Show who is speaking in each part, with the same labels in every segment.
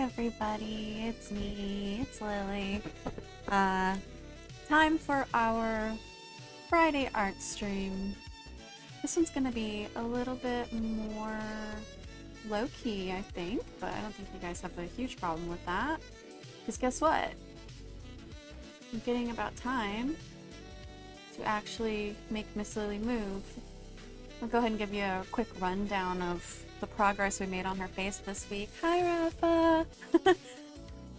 Speaker 1: everybody, it's me, it's Lily. Time for our Friday art stream. This one's gonna be a little bit more low-key, I think, but I don't think you guys have a huge problem with that. Because guess what? I'm getting about time to actually make Miss Lily move. I'll go ahead and give you a quick rundown of the progress we made on her face this week. Hi, Rafa!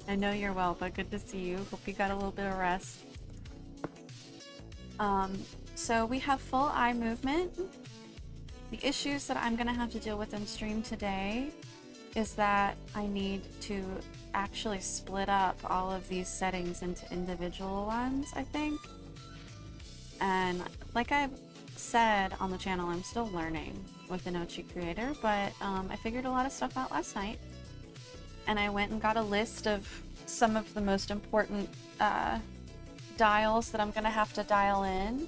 Speaker 1: I know you're well, but good to see you. Hope you got a little bit of rest. So we have full eye movement. The issues that I'm gonna have to deal with in stream today is that I need to actually split up all of these settings into individual ones, I think. And like I've said on the channel, I'm still learning with the Nochi Creator, but I figured a lot of stuff out last night. And I went and got a list of some of the most important dials that I'm gonna have to dial in.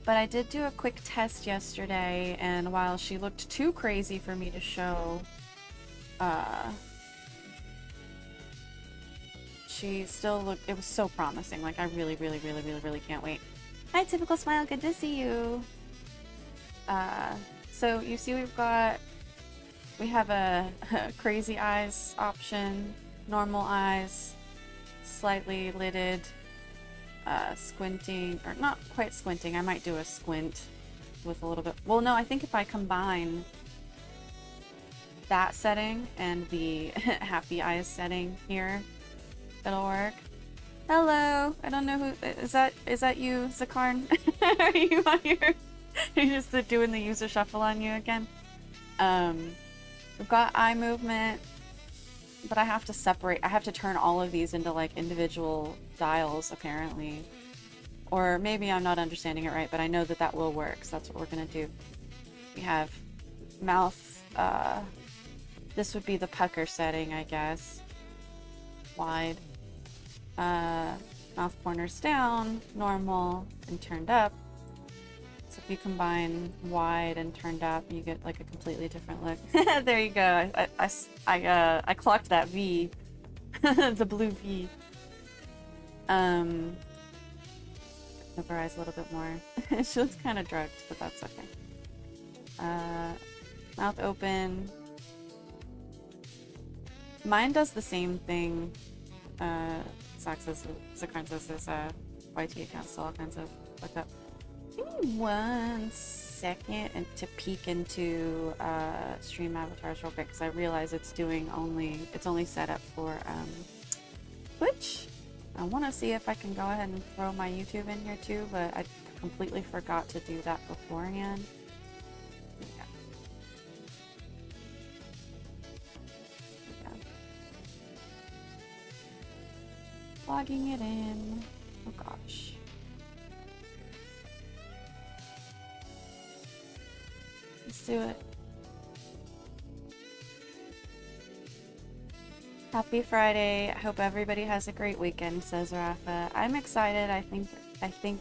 Speaker 1: But I did do a quick test yesterday, and while she looked too crazy for me to show, she still looked, it was so promising. Like, I really can't wait. Hi, Typical Smile, good to see you. So you see we have a crazy eyes option, normal eyes, slightly lidded, squinting, or not quite squinting. I might do a squint with a little bit. Well, no, I think if I combine that setting and the happy eyes setting here, it'll work. Hello, I don't know who is that you, Zakarn? Are you on here? You're just doing the user shuffle on you again. We've got eye movement, but I have to separate. I have to turn all of these into like individual dials, apparently. Or maybe I'm not understanding it right, but I know that that will work, so that's what we're gonna do. We have mouth, this would be the pucker setting, I guess. Wide. Mouth corners down, normal, and turned up. So if you combine wide and turned up, you get like a completely different look. There you go. I clocked that V, the blue V. Move her eyes a little bit more. She looks kind of drugged, but that's okay. Mouth open. Mine does the same thing. Zakarn says this YT account still all kinds of fucked up. Give me 1 second and to peek into stream avatars real quick, because I realize it's only set up for Twitch. I want to see if I can go ahead and throw my YouTube in here too, but I completely forgot to do that beforehand. Yeah. Logging it in. Oh gosh. Let's do it. Happy Friday. I hope everybody has a great weekend, says Rafa. I'm excited. I think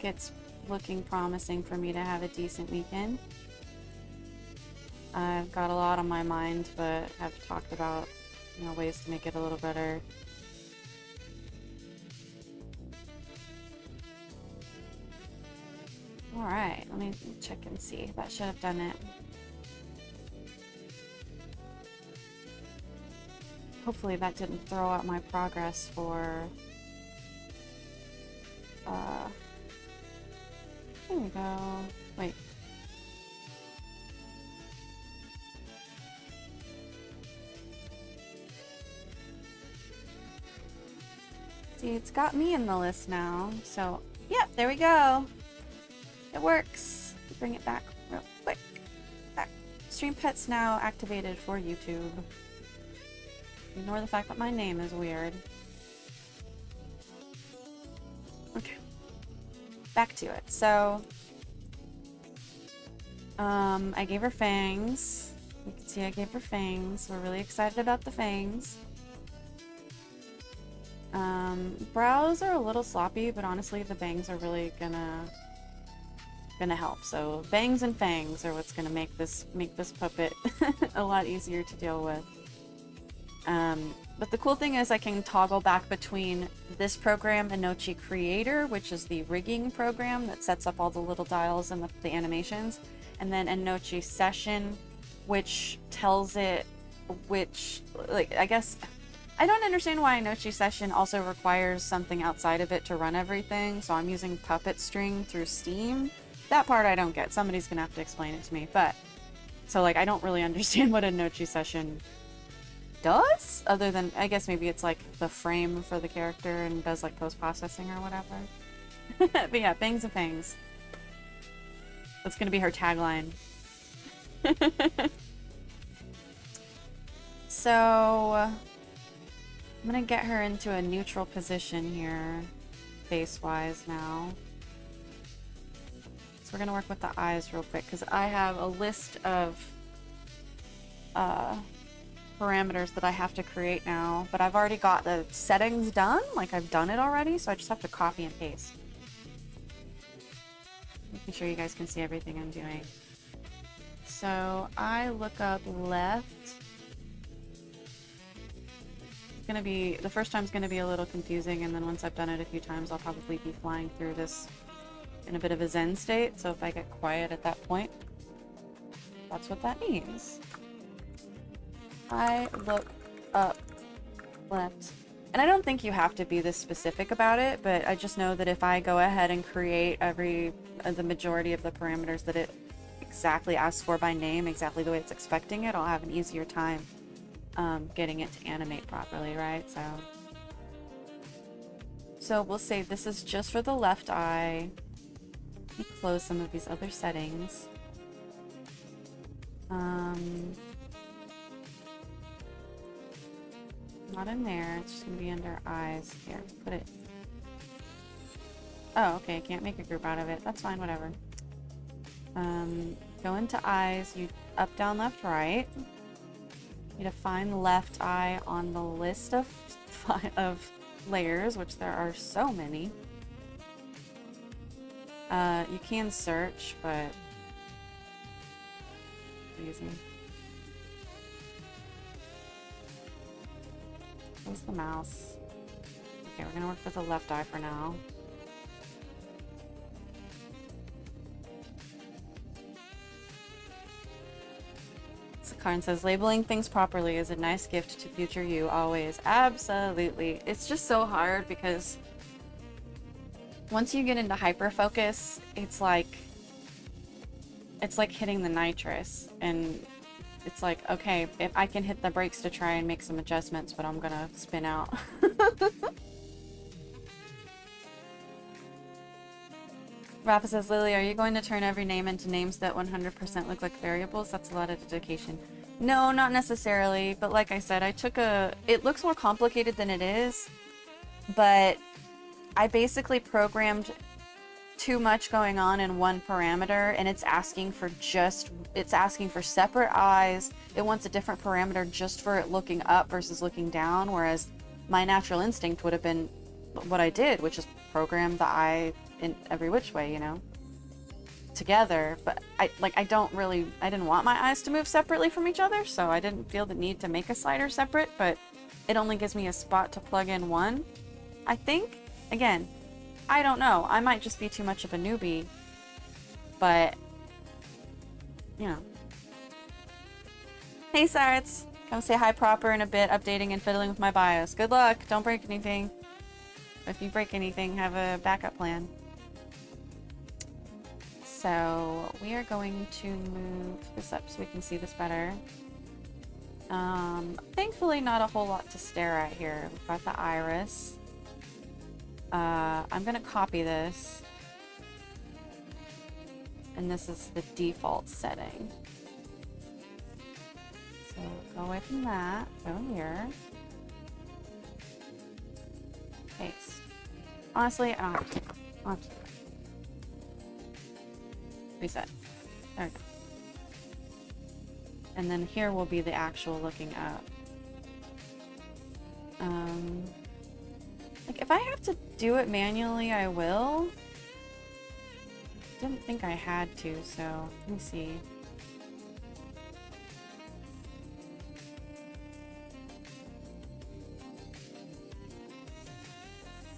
Speaker 1: it's looking promising for me to have a decent weekend. I've got a lot on my mind, but have talked about, ways to make it a little better. Alright, let me check and see. That should have done it. Hopefully that didn't throw out my progress for... There we go. Wait. See, it's got me in the list now, so... Yep, there we go! It works. Bring it back real quick. Back. Stream Pet's now activated for YouTube. Ignore the fact that my name is weird. Okay. Back to it. So, I gave her fangs. You can see I gave her fangs. We're really excited about the fangs. Brows are a little sloppy, but honestly the bangs are really gonna help. So bangs and fangs are what's gonna make this puppet a lot easier to deal with. But the cool thing is I can toggle back between this program, Enochi Creator, which is the rigging program that sets up all the little dials and the animations, and then Enochi Session, which tells it which, like, I guess, I don't understand why Enochi Session also requires something outside of it to run everything, so I'm using Puppet String through Steam. That part I don't get. Somebody's gonna have to explain it to me, but, so, like, I don't really understand what Enochi Session does, other than, I guess maybe it's like the frame for the character and does like post-processing or whatever. But yeah, bangs and fangs. That's gonna be her tagline. So I'm gonna get her into a neutral position here, face-wise now. So we're gonna work with the eyes real quick, because I have a list of parameters that I have to create now, but I've already got the settings done, like I've done it already, so I just have to copy and paste. Making sure you guys can see everything I'm doing. So I look up left. It's gonna be, the first time's gonna be a little confusing, and then once I've done it a few times, I'll probably be flying through this in a bit of a zen state, so if I get quiet at that point, that's what that means. I look up left. And I don't think you have to be this specific about it, but I just know that if I go ahead and create the majority of the parameters that it exactly asks for by name, exactly the way it's expecting it, I'll have an easier time getting it to animate properly, right? So we'll say this is just for the left eye. Let me close some of these other settings. Not in there, it's just gonna be under eyes. Here, put it. Oh, okay, can't make a group out of it. That's fine, whatever. Go into eyes, you up, down, left, right. You define left eye on the list of layers, which there are so many. You can search, but easy. Where's the mouse? Okay, we're gonna work with the left eye for now. So Karn says, labeling things properly is a nice gift to future you, always. Absolutely. It's just so hard because once you get into hyperfocus, it's like hitting the nitrous, and it's like, okay, if I can hit the brakes to try and make some adjustments, but I'm gonna spin out. Rafa says, Lily, are you going to turn every name into names that 100% look like variables? That's a lot of dedication. No, not necessarily, but like I said, it looks more complicated than it is, but I basically programmed too much going on in one parameter, and it's asking for separate eyes. It wants a different parameter just for it looking up versus looking down, whereas my natural instinct would have been what I did, which is program the eye in every which way, you know, together. But I didn't want my eyes to move separately from each other, so I didn't feel the need to make a slider separate, but it only gives me a spot to plug in one, I think. Again, I don't know. I might just be too much of a newbie, but, you know. Hey, Sarats. Come say hi proper in a bit, updating and fiddling with my BIOS. Good luck. Don't break anything. If you break anything, have a backup plan. So, we are going to move this up so we can see this better. Thankfully, not a whole lot to stare at here. We've got the iris. I'm gonna copy this, and this is the default setting. So go away from that, go here, paste. Honestly, I don't have to. Reset. There we go. And then here will be the actual looking up. Like, if I have to do it manually, I will. Didn't think I had to, so let me see.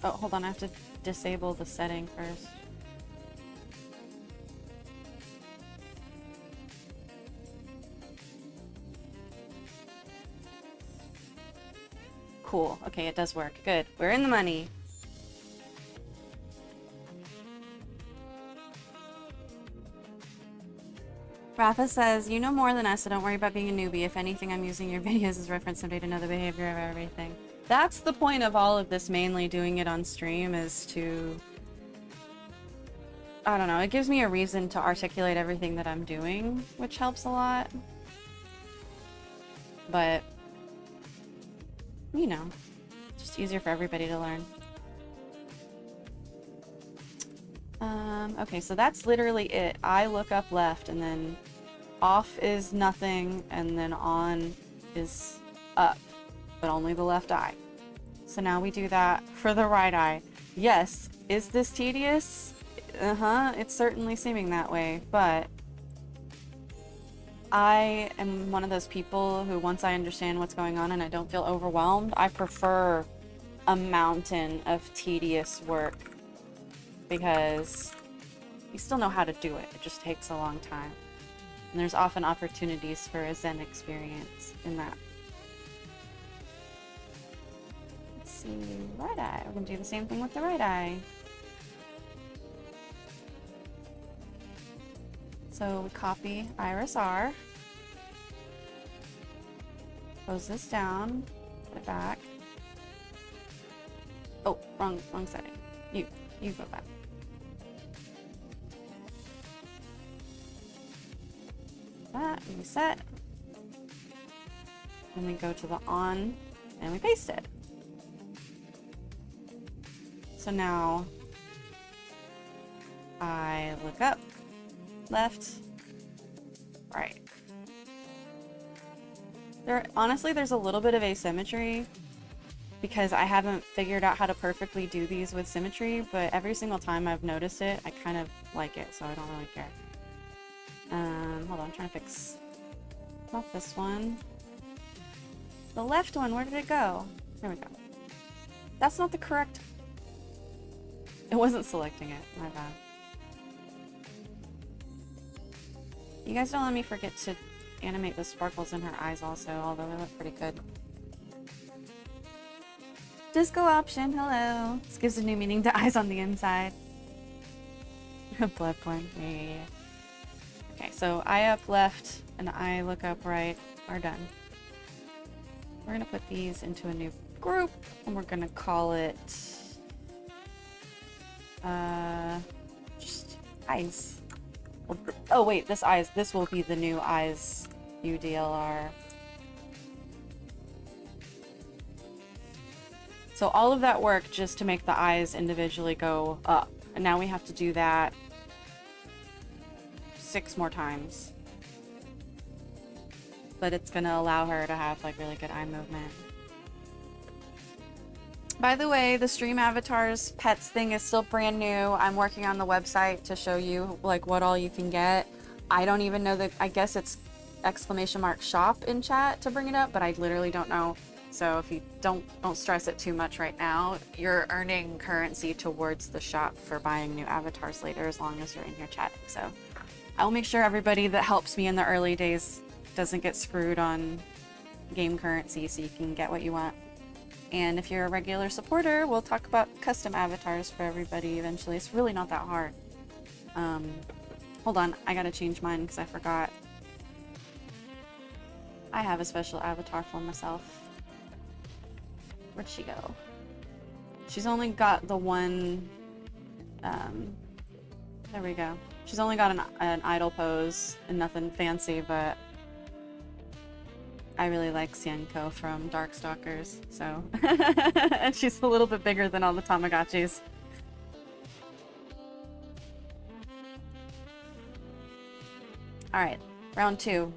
Speaker 1: Oh, hold on, I have to disable the setting first. Cool. Okay, it does work. Good. We're in the money. Rafa says, you know more than us, so don't worry about being a newbie. If anything, I'm using your videos as reference someday to know the behavior of everything. That's the point of all of this, mainly doing it on stream, is to... I don't know, it gives me a reason to articulate everything that I'm doing, which helps a lot. But, you know, just easier for everybody to learn. Okay, so that's literally it. I look up left, and then off is nothing, and then on is up, but only the left eye. So now we do that for the right eye. Yes, is this tedious? It's certainly seeming that way, but I am one of those people who, once I understand what's going on and I don't feel overwhelmed, I prefer a mountain of tedious work, because you still know how to do it. It just takes a long time. And there's often opportunities for a Zen experience in that. Let's see, right eye. We're gonna do the same thing with the right eye. So we copy Iris R. Close this down, put it back. Oh, wrong setting. You go back. That, reset. And we go to the on, and we paste it. So now I look up, left, right. Honestly, there's a little bit of asymmetry because I haven't figured out how to perfectly do these with symmetry, but every single time I've noticed it, I kind of like it, so I don't really care. Hold on, I'm trying to fix, not this one. The left one, where did it go? There we go. That's not the correct, it wasn't selecting it, my bad. You guys don't let me forget to animate the sparkles in her eyes also, although they look pretty good. Disco option, hello. This gives a new meaning to eyes on the inside. Blood porn, yeah. Okay, so eye up left and eye look up right are done. We're gonna put these into a new group and we're gonna call it just eyes. Oh wait, this will be the new eyes UDLR. So all of that work just to make the eyes individually go up. And now we have to do that 6 more times. But it's gonna allow her to have like really good eye movement. By the way, the stream avatars pets thing is still brand new. I'm working on the website to show you like what all you can get. I don't even know that, I guess it's !shop in chat to bring it up, but I literally don't know. So if you don't stress it too much right now, you're earning currency towards the shop for buying new avatars later as long as you're in here chatting. So I'll make sure everybody that helps me in the early days doesn't get screwed on game currency so you can get what you want. And if you're a regular supporter, we'll talk about custom avatars for everybody eventually. It's really not that hard. Hold on, I gotta change mine because I forgot. I have a special avatar for myself. Where'd she go? She's only got the one, there we go. She's only got an idle pose and nothing fancy, but I really like Sienko from Darkstalkers, so. And she's a little bit bigger than all the Tamagotchis. Alright, round 2.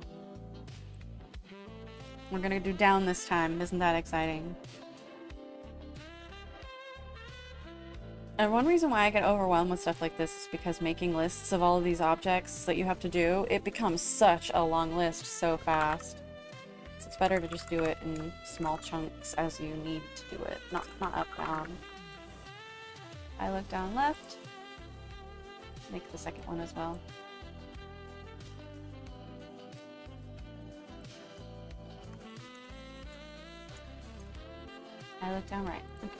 Speaker 1: We're gonna do down this time, isn't that exciting? And one reason why I get overwhelmed with stuff like this is because making lists of all of these objects that you have to do, it becomes such a long list so fast. So it's better to just do it in small chunks as you need to do it, not up down. I look down left. Make the second one as well. I look down right. Okay.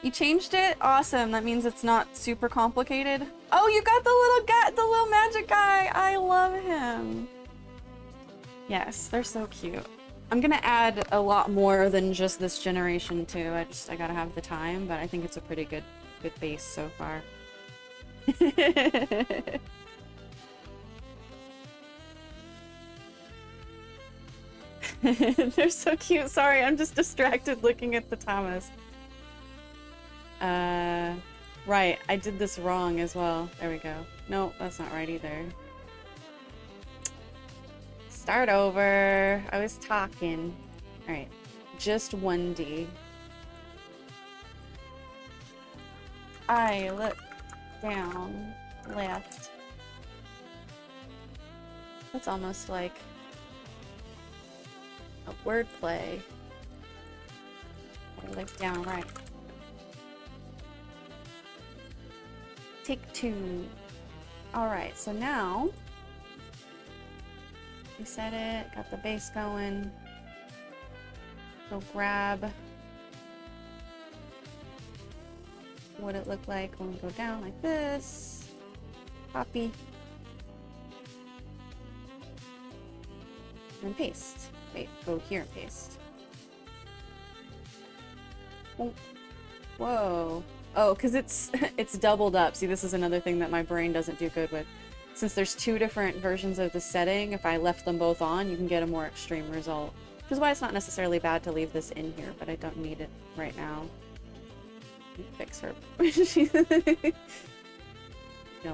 Speaker 1: You changed it? Awesome. That means it's not super complicated. Oh, you got the little guy, the little magic guy. I love him. Yes, they're so cute. I'm gonna add a lot more than just this generation too. I gotta have the time, but I think it's a pretty good base so far. They're so cute. Sorry, I'm just distracted looking at the Thomas. Right, I did this wrong as well. There we go. No, that's not right either. Start over. I was talking. Alright, just 1D. I look down left. That's almost like a wordplay. I look down right. Take 2. Alright, so now we set it, got the base going. Go grab what it looked like when we go down like this. Copy. And paste. Wait, go here and paste. Oh. Whoa. Oh, because it's doubled up. See, this is another thing that my brain doesn't do good with. Since there's 2 different versions of the setting, if I left them both on, you can get a more extreme result. Which is why it's not necessarily bad to leave this in here, but I don't need it right now. Fix her. She's a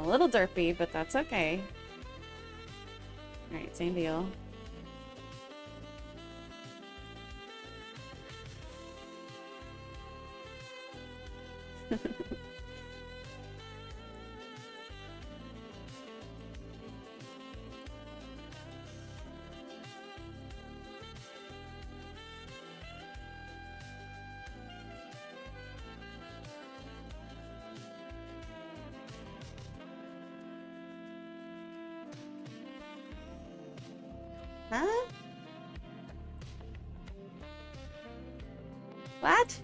Speaker 1: little derpy, but that's okay. Alright, same deal. Huh? What?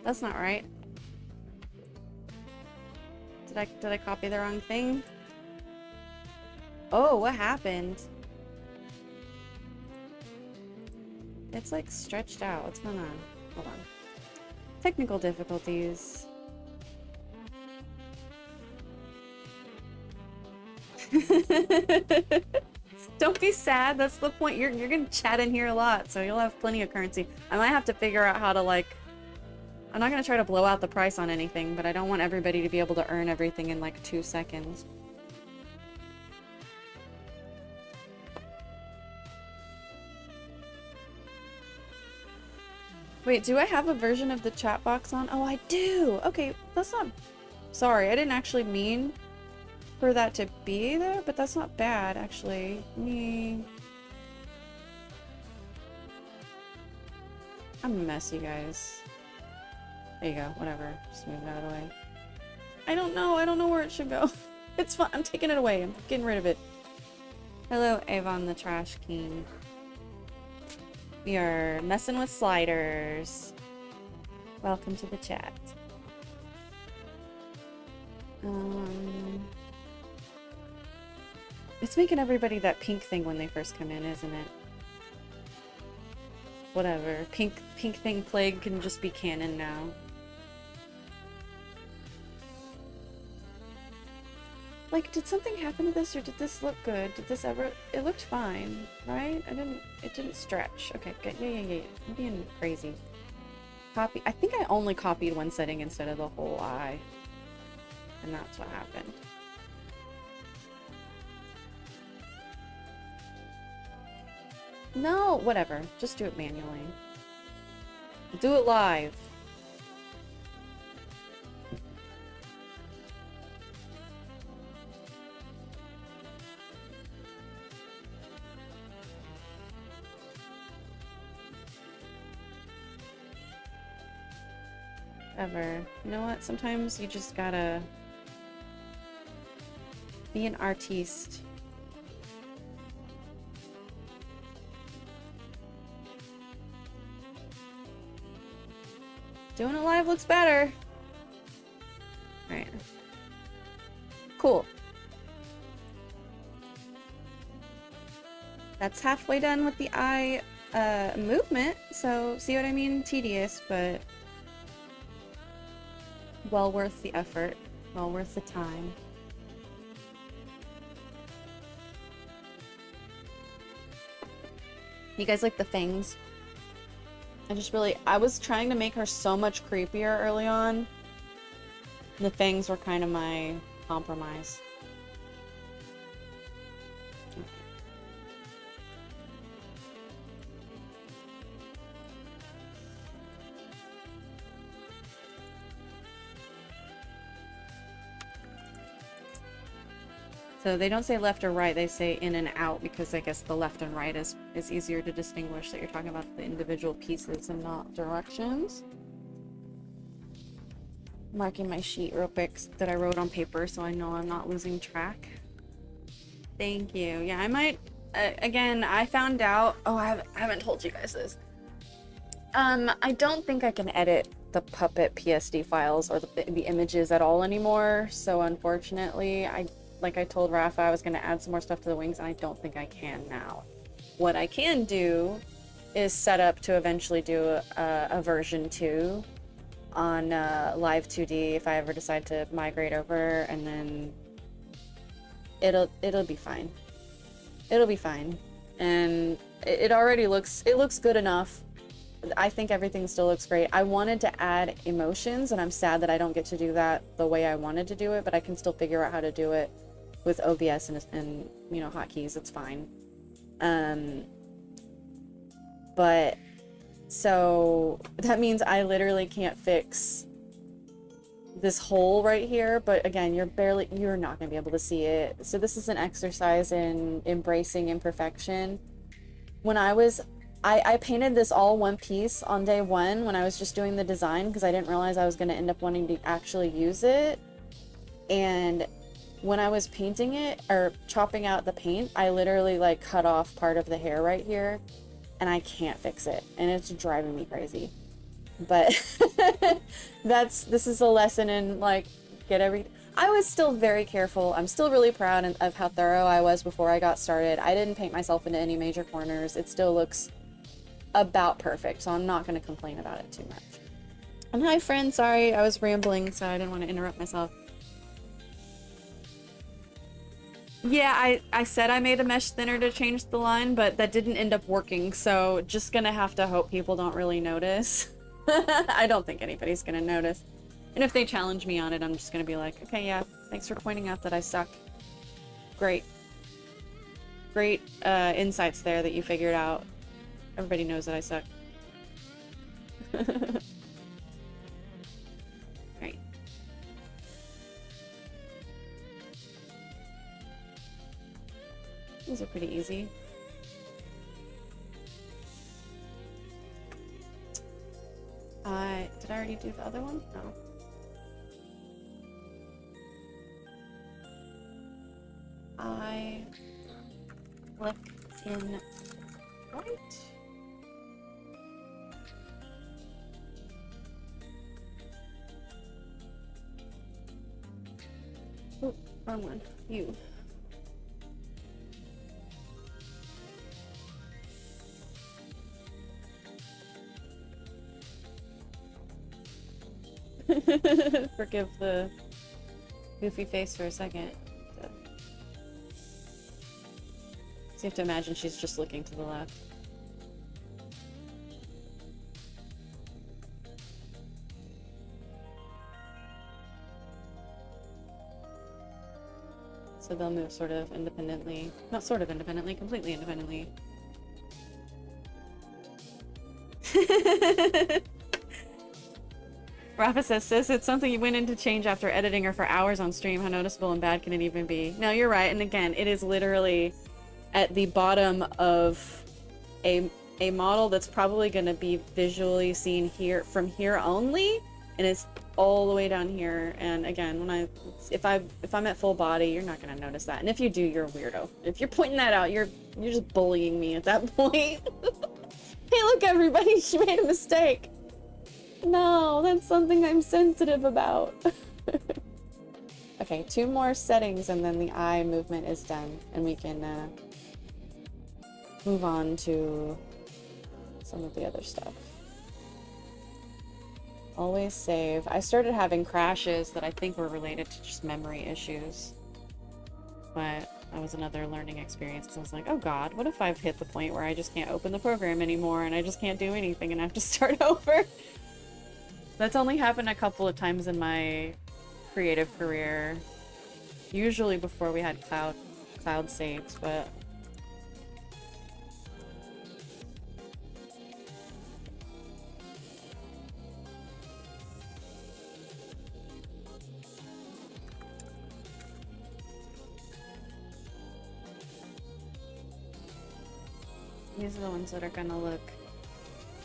Speaker 1: That's not right. Did I copy the wrong thing? Oh, what happened? It's like stretched out. What's going on? Hold on. Technical difficulties. Don't be sad. That's the point. You're gonna chat in here a lot, so you'll have plenty of currency. I might have to figure out how to like. I'm not gonna try to blow out the price on anything, but I don't want everybody to be able to earn everything in like 2 seconds. Wait, do I have a version of the chat box on? Oh, I do! Okay, that's not... Sorry, I didn't actually mean for that to be there, but that's not bad, actually. I'm a mess, you guys. There you go, whatever. Just move it out of the way. I don't know where it should go. It's fine, I'm taking it away. I'm getting rid of it. Hello, Avon the Trash King. We are messing with sliders. Welcome to the chat. It's making everybody that pink thing when they first come in, isn't it? Whatever. Pink thing plague can just be canon now. Like, did something happen to this, or did this look good? Did this ever... It looked fine, right? It didn't stretch. Okay, good. Yeah. I'm being crazy. Copy. I think I only copied one setting instead of the whole eye. And that's what happened. No, whatever. Just do it manually. Do it live. whatever. You know what? Sometimes you just gotta be an artiste. Doing it live looks better. Alright. Cool. That's halfway done with the eye movement, so see what I mean? Tedious, but well worth the effort, well worth the time. You guys like the fangs? I was trying to make her so much creepier early on. The fangs were kind of my compromise. So they don't say left or right, they say in and out, because I guess the left and right is easier to distinguish, that you're talking about the individual pieces and not directions. Marking my sheet real quick that I wrote on paper so I know I'm not losing track. Thank you. Yeah, I might, again, I found out, oh, I haven't told you guys this. I don't think I can edit the Puppet PSD files or the images at all anymore, so unfortunately, like I told Rafa, I was going to add some more stuff to the wings, and I don't think I can now. What I can do is set up to eventually do a version 2 on Live 2D if I ever decide to migrate over, and then it'll be fine. It'll be fine. And it already looks good enough. I think everything still looks great. I wanted to add emotions, and I'm sad that I don't get to do that the way I wanted to do it, but I can still figure out how to do it with OBS and you know, hotkeys. It's fine. But so that means I literally can't fix this hole right here, but again, you're not gonna be able to see it. So this is an exercise in embracing imperfection. When I painted this all one piece on day 1 when I was just doing the design, because I didn't realize I was going to end up wanting to actually use it. And when I was painting it, or chopping out the paint, I literally like cut off part of the hair right here, and I can't fix it, and it's driving me crazy. But this is a lesson in like, I was still very careful. I'm still really proud of how thorough I was before I got started. I didn't paint myself into any major corners. It still looks about perfect, so I'm not going to complain about it too much. And hi friend, sorry I was rambling, so I didn't want to interrupt myself. Yeah, I said I made a mesh thinner to change the line, but that didn't end up working, so just gonna have to hope people don't really notice. I don't think anybody's gonna notice. And if they challenge me on it, I'm just gonna be like, okay, yeah, thanks for pointing out that I suck. Great. Great insights there that you figured out. Everybody knows that I suck. Right. These are pretty easy. Did I already do the other one? No. I click in right. Oh, wrong one. You. Forgive the goofy face for a second. So you have to imagine she's just looking to the left. So they'll move sort of independently. Not sort of independently, completely independently. Rafa says, sis, it's something you went in to change after editing her for hours on stream. How noticeable and bad can it even be? No, you're right. And again, it is literally at the bottom of a model that's probably going to be visually seen here from here only. and it's all the way down here. And again, if I'm at full body, you're not gonna notice that. And if you do, you're a weirdo. If you're pointing that out, you're just bullying me at that point. Hey, look, everybody, she made a mistake. No, that's something I'm sensitive about. Okay, 2 more settings and then the eye movement is done, and we can move on to some of the other stuff. Always save. I started having crashes that I think were related to just memory issues. But that was another learning experience, because I was like, oh god, what if I've hit the point where I just can't open the program anymore and I just can't do anything and I have to start over? That's only happened a couple of times in my creative career. Usually before we had cloud saves, but these are the ones that are gonna look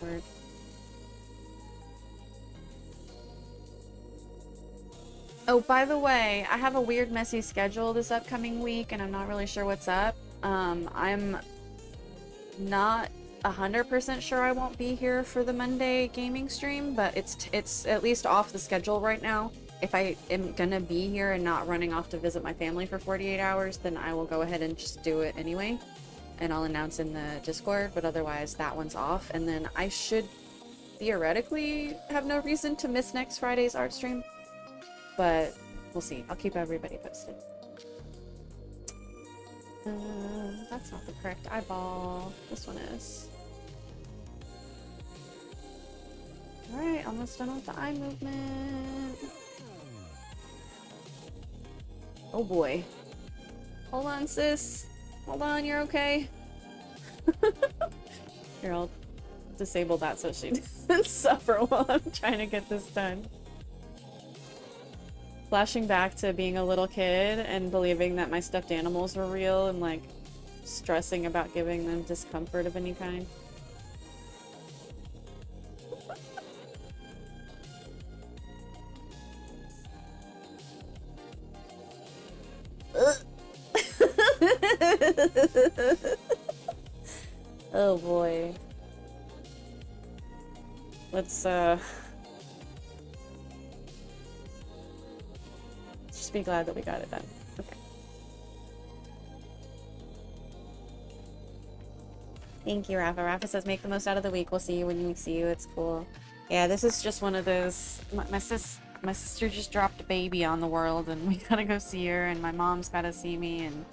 Speaker 1: weird. Oh, by the way, I have a weird, messy schedule this upcoming week, and I'm not really sure what's up. I'm not 100% sure I won't be here for the Monday gaming stream, but it's at least off the schedule right now. If I am gonna be here and not running off to visit my family for 48 hours, then I will go ahead and just do it anyway. And I'll announce in the Discord, but otherwise that one's off. And then I should theoretically have no reason to miss next Friday's art stream. But we'll see. I'll keep everybody posted. That's not the correct eyeball. This one is. Alright, almost done with the eye movement. Oh boy. Hold on, sis. Hold on, you're okay. Here, I'll disable that so she doesn't suffer while I'm trying to get this done. Flashing back to being a little kid and believing that my stuffed animals were real and like stressing about giving them discomfort of any kind. Oh boy. Let's just be glad that we got it done. Okay. Thank you, Rafa. Rafa says, make the most out of the week. We'll see you when we see you. It's cool. Yeah, this is just one of those... My sister just dropped a baby on the world, and we gotta go see her, and my mom's gotta see me, and...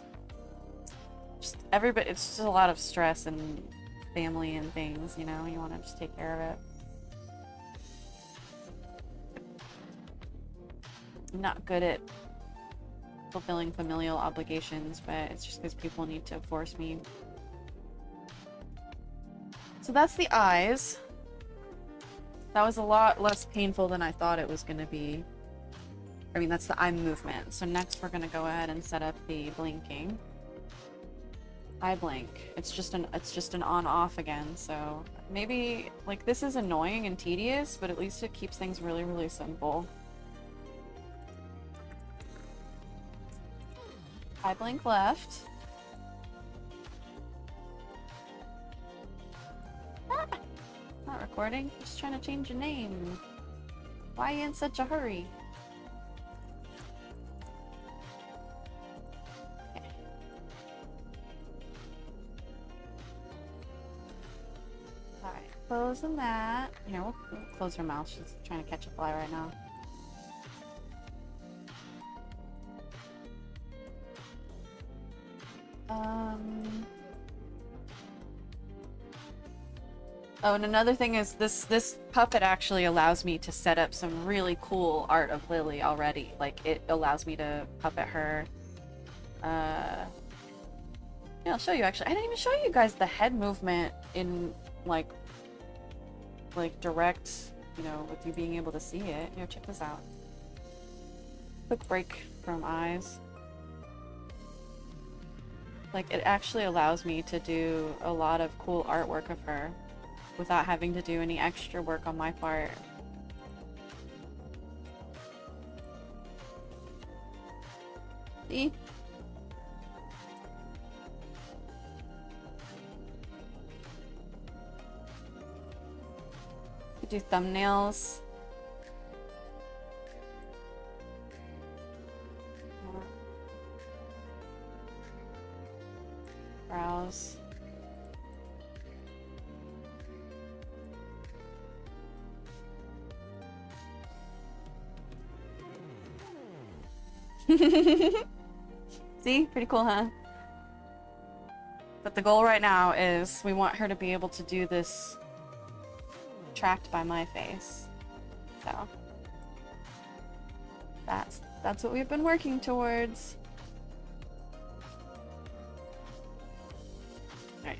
Speaker 1: just everybody... It's just a lot of stress and family and things, you know? You want to just take care of it. I'm not good at fulfilling familial obligations, but it's just because people need to force me. So that's the eyes. That was a lot less painful than I thought it was going to be. I mean, that's the eye movement. So next we're going to go ahead and set up the blinking. Eye blink. It's just an on-off again, so maybe, like, this is annoying and tedious, but at least it keeps things really, really simple. Eye blink left. Ah, not recording. Just trying to change your name. Why are you in such a hurry? Okay. Alright, closing that. Here, we'll close her mouth. She's trying to catch a fly right now. Oh, and another thing is this puppet actually allows me to set up some really cool art of Lily already. Like, it allows me to puppet her. Yeah, I'll show you actually. I didn't even show you guys the head movement in like direct, you know, with you being able to see it. Here, check this out. Quick break from eyes. Like, it actually allows me to do a lot of cool artwork of her without having to do any extra work on my part. See? Could do thumbnails. Brows. See? Pretty cool, huh? But the goal right now is we want her to be able to do this tracked by my face. So that's what we've been working towards. Alright.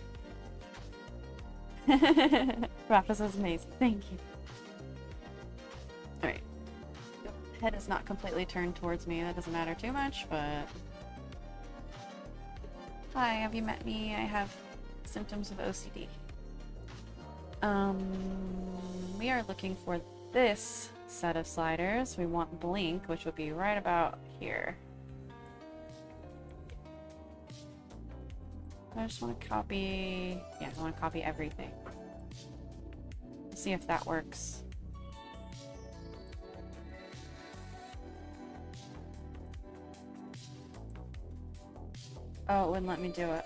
Speaker 1: Raptus is amazing. Thank you. Alright. Head is not completely turned towards me. That doesn't matter too much, but... Hi, have you met me? I have symptoms of OCD. We are looking for this set of sliders. We want blink, which would be right about here. I just want to copy... Yeah, I want to copy everything. See if that works. Oh, it wouldn't let me do it.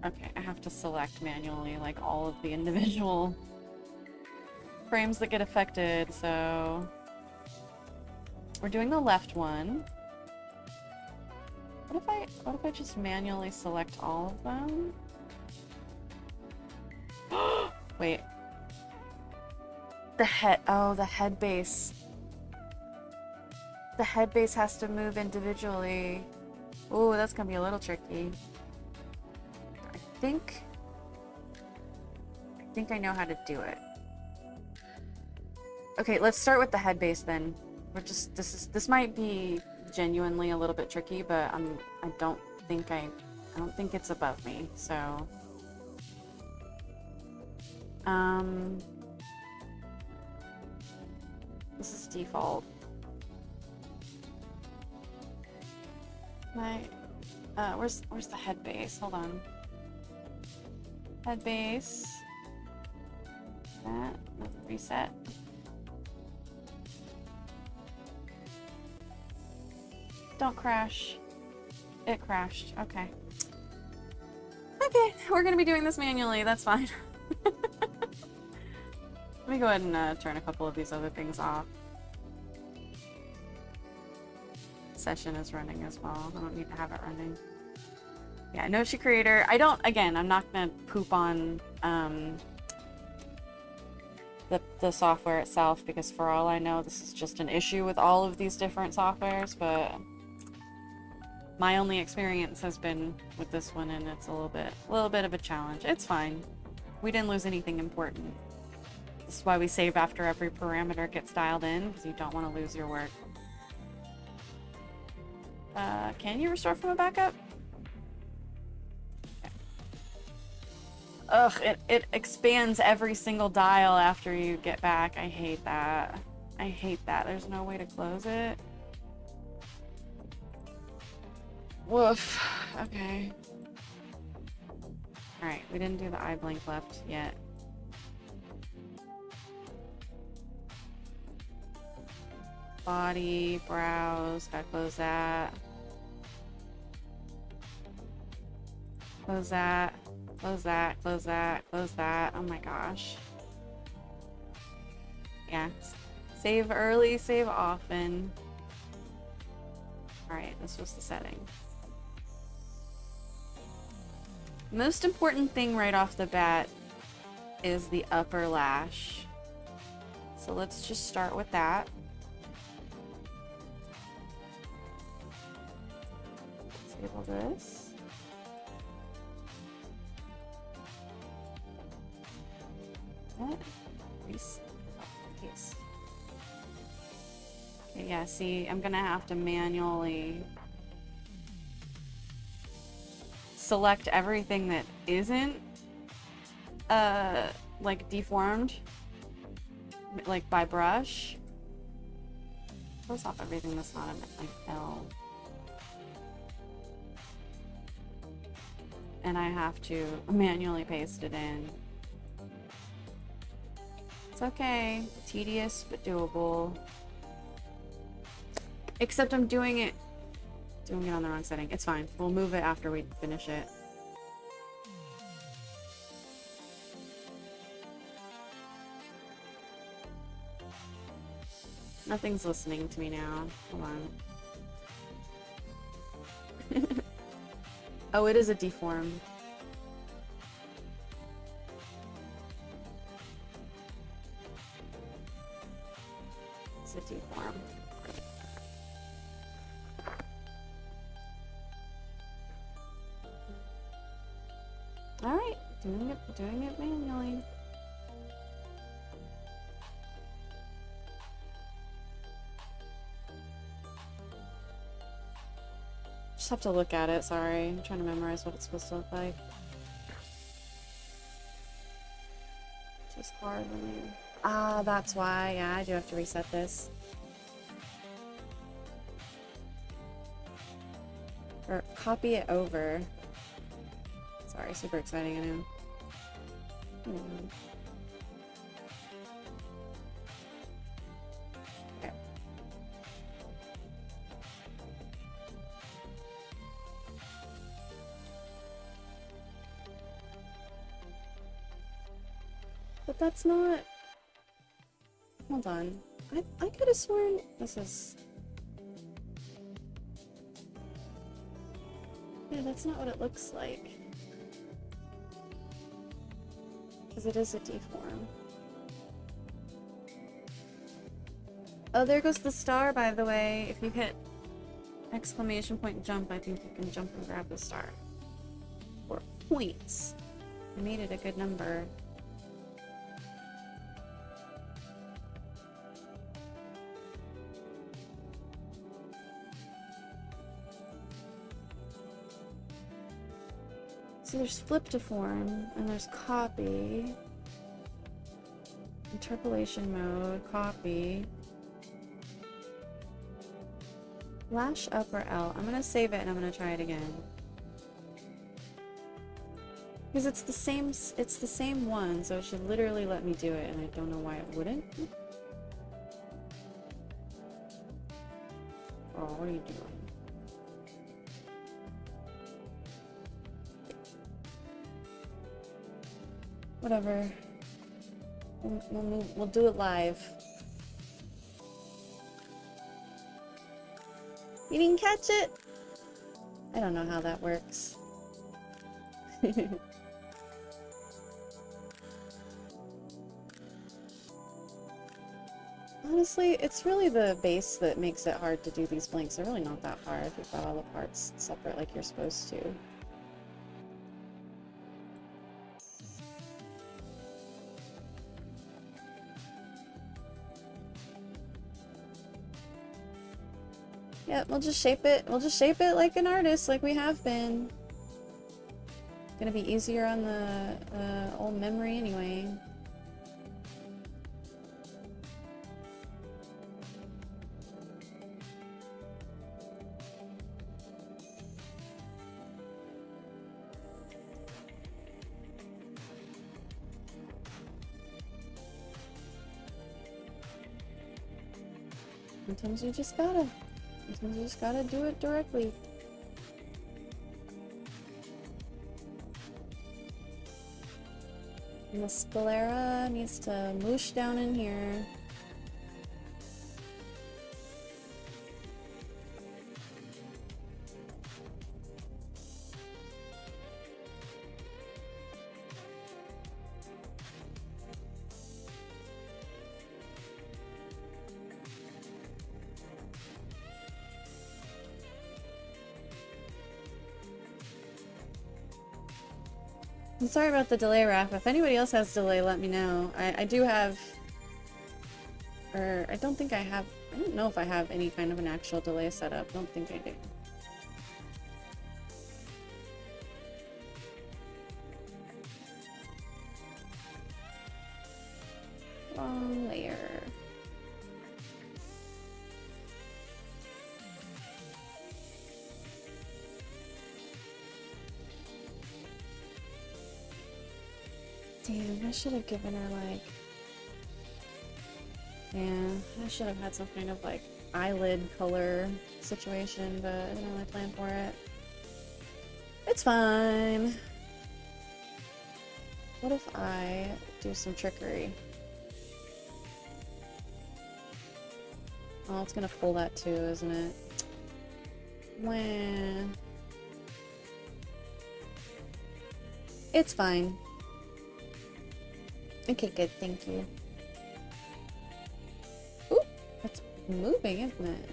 Speaker 1: Okay, I have to select manually, like, all of the individual frames that get affected, so... We're doing the left one. What if I just manually select all of them? Wait. The head base. The head base has to move individually. Ooh, that's gonna be a little tricky. I think I know how to do it. Okay, let's start with the head base then. This might be genuinely a little bit tricky, but I don't think it's above me, so this is default. Where's the head base? Hold on. Head base. That. Reset. Don't crash. It crashed. Okay. Okay, we're gonna be doing this manually. That's fine. Let me go ahead and turn a couple of these other things off. Session is running as well. I don't need to have it running. Yeah, Noshi Creator. I'm not gonna poop on the software itself, because for all I know, this is just an issue with all of these different softwares, but my only experience has been with this one, and it's a little bit of a challenge. It's fine. We didn't lose anything important. This is why we save after every parameter gets dialed in, because you don't want to lose your work. Can you restore from a backup? Okay. Ugh, it expands every single dial after you get back. I hate that. I hate that. There's no way to close it. Woof. Okay. Alright, we didn't do the eye blink left yet. Body, brows, gotta close that. Close that, close that, close that, close that. Oh my gosh. Yeah. Save early, save often. Alright, this was the setting. Most important thing right off the bat is the upper lash. So let's just start with that. Disable this. Yes. Okay, yeah, see, I'm gonna have to manually select everything that isn't like deformed, like by brush. close off everything that's not an L. And I have to manually paste it in. It's okay. Tedious, but doable. Except I'm doing it on the wrong setting. It's fine. We'll move it after we finish it. Nothing's listening to me now. Hold on. Oh, it is a deform. It's a deform. Alright, doing it manually. Just have to look at it, sorry. I'm trying to memorize what it's supposed to look like. It's just hard when you... Ah, that's why. Yeah, I do have to reset this. Or copy it over. Sorry, super exciting, I know. Okay. But that's not... Hold on. I could have sworn this is... Yeah, that's not what it looks like. Because it is a deform. Oh, there goes the star, by the way. If you hit exclamation point jump, I think you can jump and grab the star. 4 points. I made it a good number. So there's flip to form, and there's copy, interpolation mode, copy, lash up or L. I'm gonna save it and I'm gonna try it again. Because it's the same one, so it should literally let me do it, and I don't know why it wouldn't. Oh, what are you doing? Whatever. We'll do it live. You didn't catch it? I don't know how that works. Honestly, it's really the base that makes it hard to do these blinks. They're really not that hard. You've got all the parts separate like you're supposed to. Yeah, we'll just shape it. We'll just shape it like an artist, like we have been. Gonna be easier on the old memory anyway. Sometimes you just gotta do it directly. And the sclera needs to moosh down in here. I'm sorry about the delay, Raph. If anybody else has delay, let me know. I do have... Or, I don't think I have... I don't know if I have any kind of an actual delay setup. I don't think I do. Wrong layer. Damn, I should have given her like... Yeah, I should have had some kind of like eyelid color situation, but I didn't really plan for it. It's fine. What if I do some trickery? Oh, it's gonna pull that too, isn't it? When... It's fine. Okay, good, thank you. Ooh, it's moving, isn't it?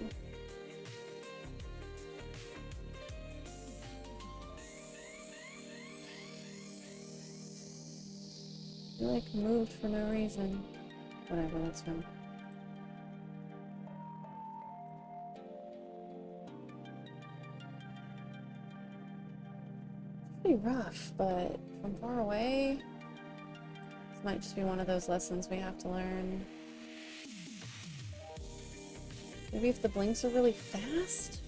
Speaker 1: It like moved for no reason. Whatever, that's fine. It's pretty rough, but from far away, this might just be one of those lessons we have to learn. Maybe if the blinks are really fast?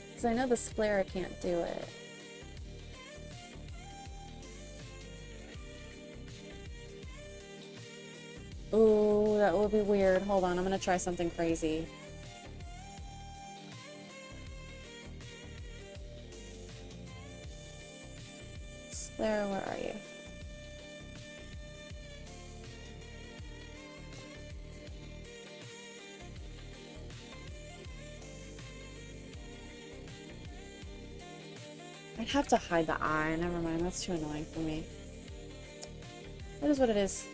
Speaker 1: Because I know the Sclera can't do it. Ooh, that would be weird. Hold on, I'm gonna try something crazy. Sclera, where are you? I'd have to hide the eye. Never mind, that's too annoying for me. That is what it is.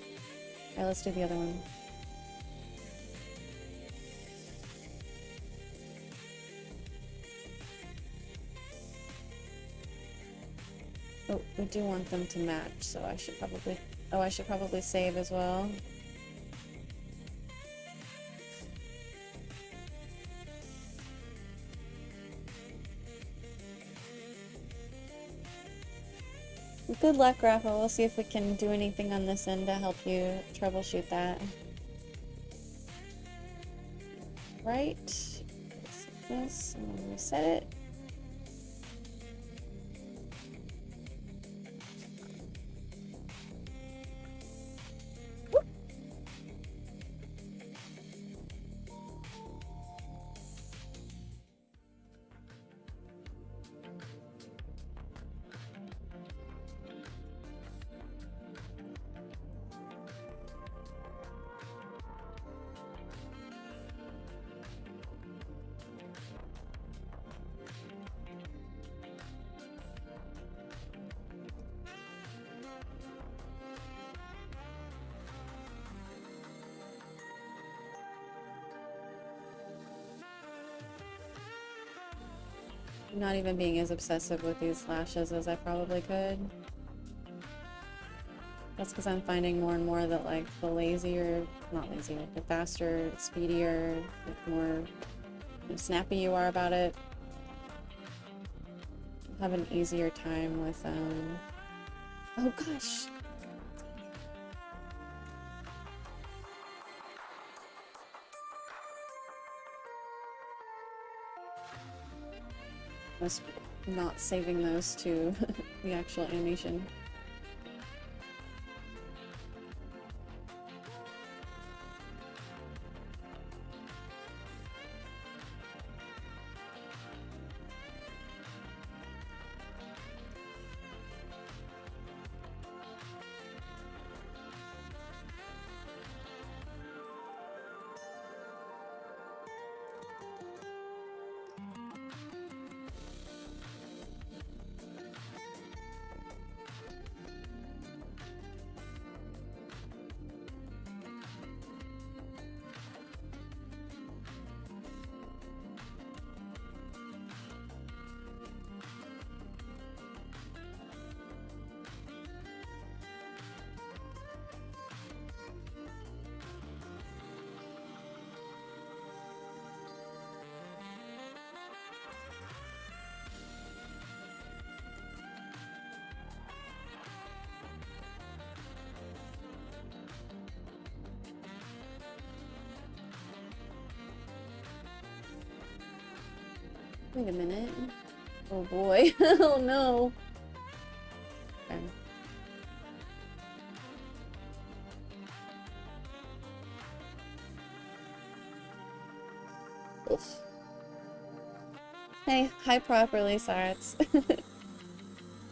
Speaker 1: Alright, let's do the other one. Oh, we do want them to match, so I should probably... Oh, I should probably save as well. Good luck, Rafa. We'll see if we can do anything on this end to help you troubleshoot that. Right. This, and then reset it. Whoop. I'm not even being as obsessive with these lashes as I probably could. That's because I'm finding more and more that like the lazier, not lazy, like the faster, speedier, like more snappy you are about it, you'll have an easier time with oh gosh. I was not saving those to the actual animation. Wait a minute. Oh boy. Oh no. Okay. Oof. Hey, hi properly, Sarats.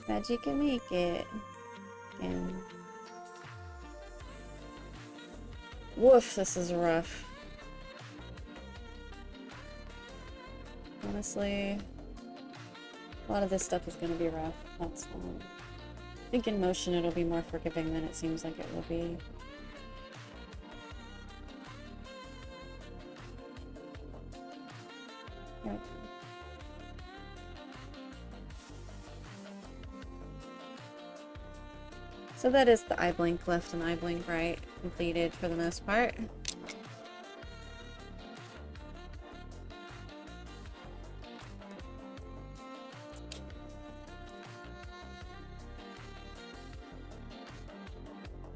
Speaker 1: Glad you can make it. And woof, this is rough. Honestly, a lot of this stuff is gonna be rough. That's fine. I think in motion it'll be more forgiving than it seems like it will be. Yep. So that is the eye blink left and eye blink right completed for the most part.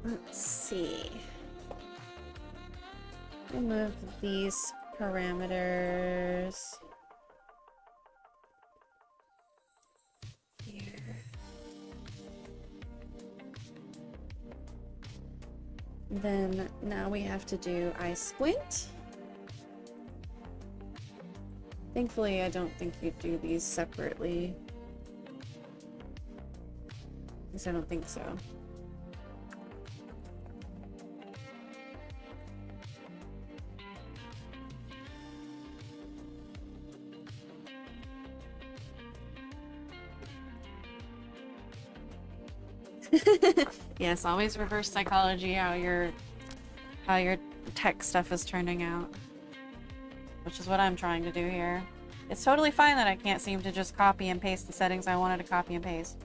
Speaker 1: Let's see. We'll move these parameters here. Then now we have to do eye squint. Thankfully, I don't think you do these separately. At least I don't think so. Yes, always reverse psychology how your tech stuff is turning out. Which is what I'm trying to do here. It's totally fine that I can't seem to just copy and paste the settings I wanted to copy and paste.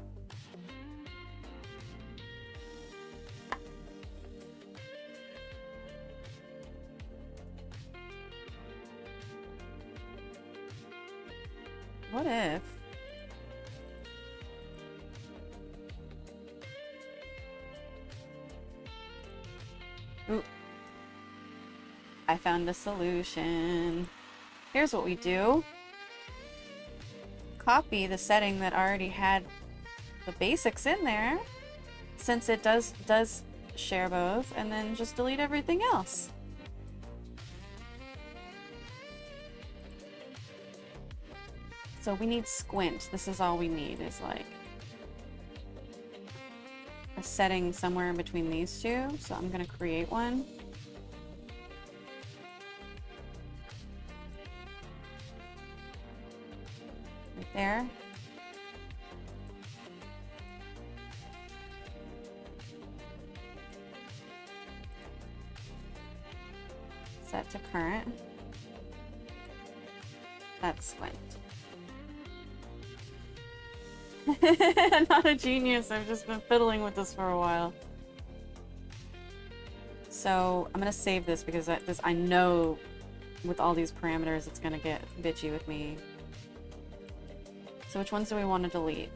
Speaker 1: What if? Ooh. I found a solution. Here's what we do. Copy the setting that already had the basics in there, since it does share both, and then just delete everything else. So we need squint. This is all we need, is like a setting somewhere in between these two. So I'm gonna create one. Right there. Set to current. That's squint. I'm not a genius, I've just been fiddling with this for a while. So I'm gonna save this because I know with all these parameters it's gonna get bitchy with me. So which ones do we want to delete?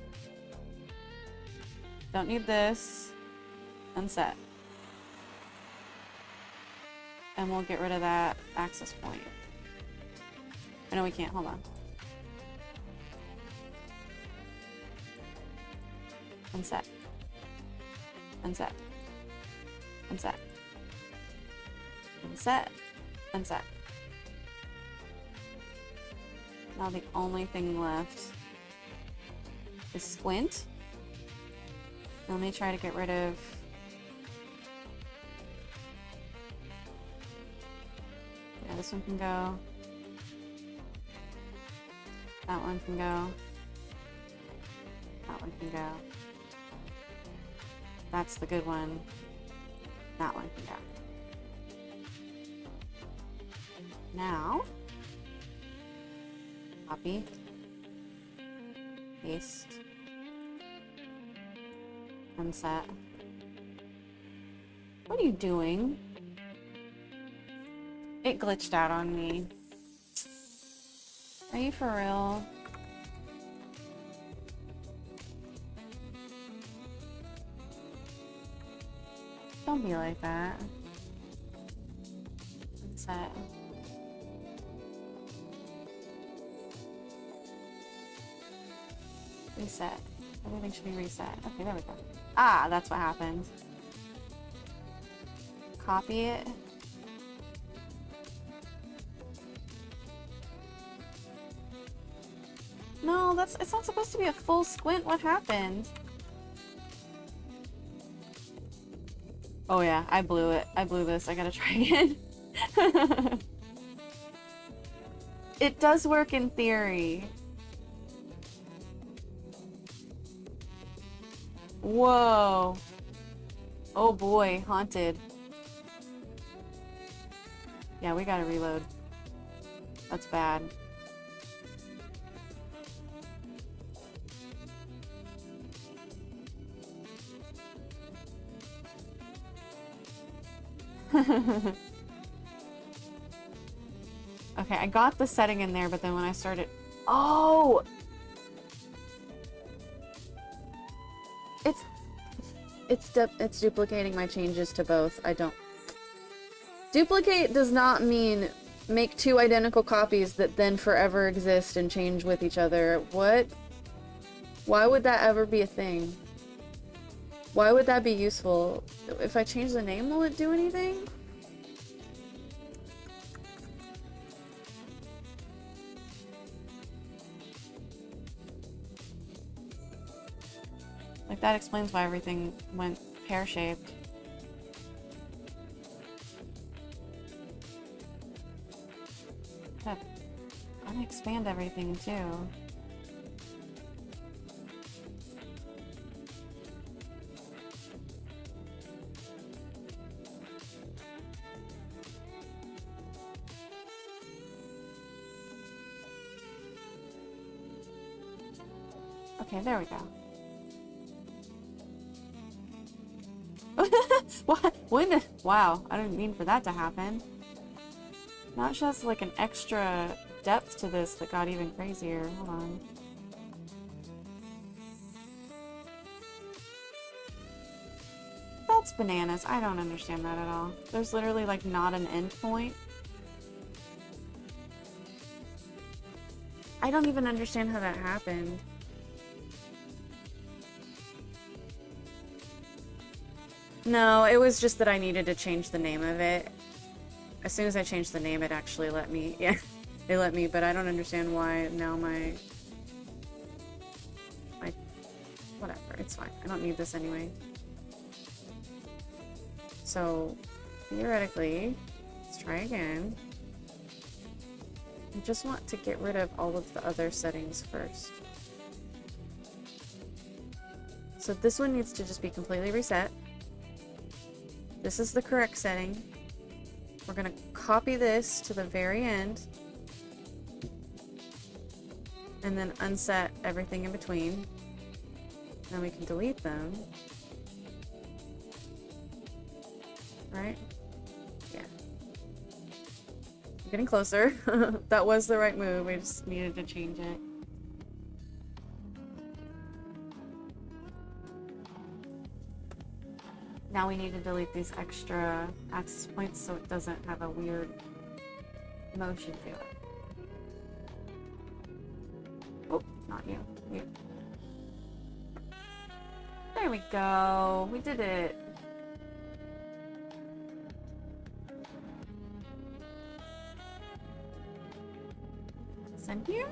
Speaker 1: Don't need this. Unset. And we'll get rid of that access point. I know we can't, hold on. Unset. Unset. Unset. Unset. Unset. Now the only thing left is squint. Let me try to get rid of this one can go. That one can go. That one can go. That's the good one. That one can go. Now, copy, paste, unset. What are you doing? It glitched out on me. Are you for real? Don't be like that. Unset. Reset. Everything should be reset. Okay, there we go. Ah, that's what happened. Copy it. No, it's not supposed to be a full squint. What happened? Oh yeah, I blew it. I blew this. I gotta try again. It does work in theory. Whoa. Oh boy, haunted. Yeah, we gotta reload. That's bad. Okay, I got the setting in there, but then when I started... Oh! It's duplicating my changes to both. I don't... Duplicate does not mean make two identical copies that then forever exist and change with each other. What? Why would that ever be a thing? Why would that be useful? If I change the name, will it do anything? Like, that explains why everything went pear-shaped. Gotta unexpand everything, too. Okay, there we go. What? When? Wow, I didn't mean for that to happen. Now it has like an extra depth to this that got even crazier. Hold on. That's bananas. I don't understand that at all. There's literally like not an end point. I don't even understand how that happened. No, it was just that I needed to change the name of it. As soon as I changed the name, it actually let me. Yeah, it let me, but I don't understand why now my... Whatever, it's fine. I don't need this anyway. So, theoretically, let's try again. I just want to get rid of all of the other settings first. So this one needs to just be completely reset. This is the correct setting. We're gonna copy this to the very end. And then unset everything in between. Then we can delete them. Right? Yeah. I'm getting closer. That was the right move. We just needed to change it. Now we need to delete these extra access points so it doesn't have a weird motion to it. Oh, not you. You. There we go. We did it. Send here?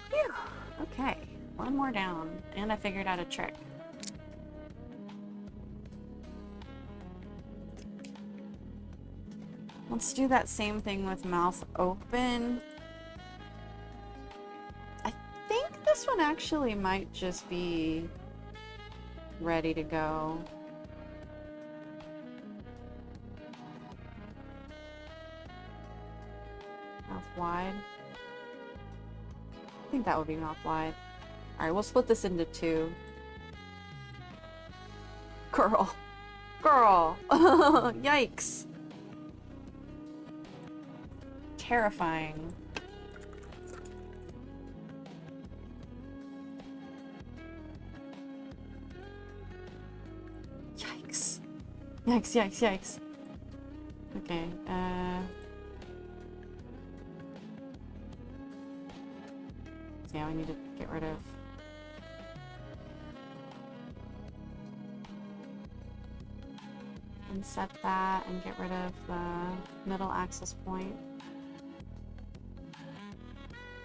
Speaker 1: Phew. Okay. One more down. And I figured out a trick. Let's do that same thing with mouth open. I think this one actually might just be ready to go. Mouth wide. I think that would be mouth wide. Alright, we'll split this into two. Girl. Girl. Yikes. Terrifying. Yikes. Yikes, yikes, yikes. Okay, yeah, we need to get rid of unset that and get rid of the middle access point.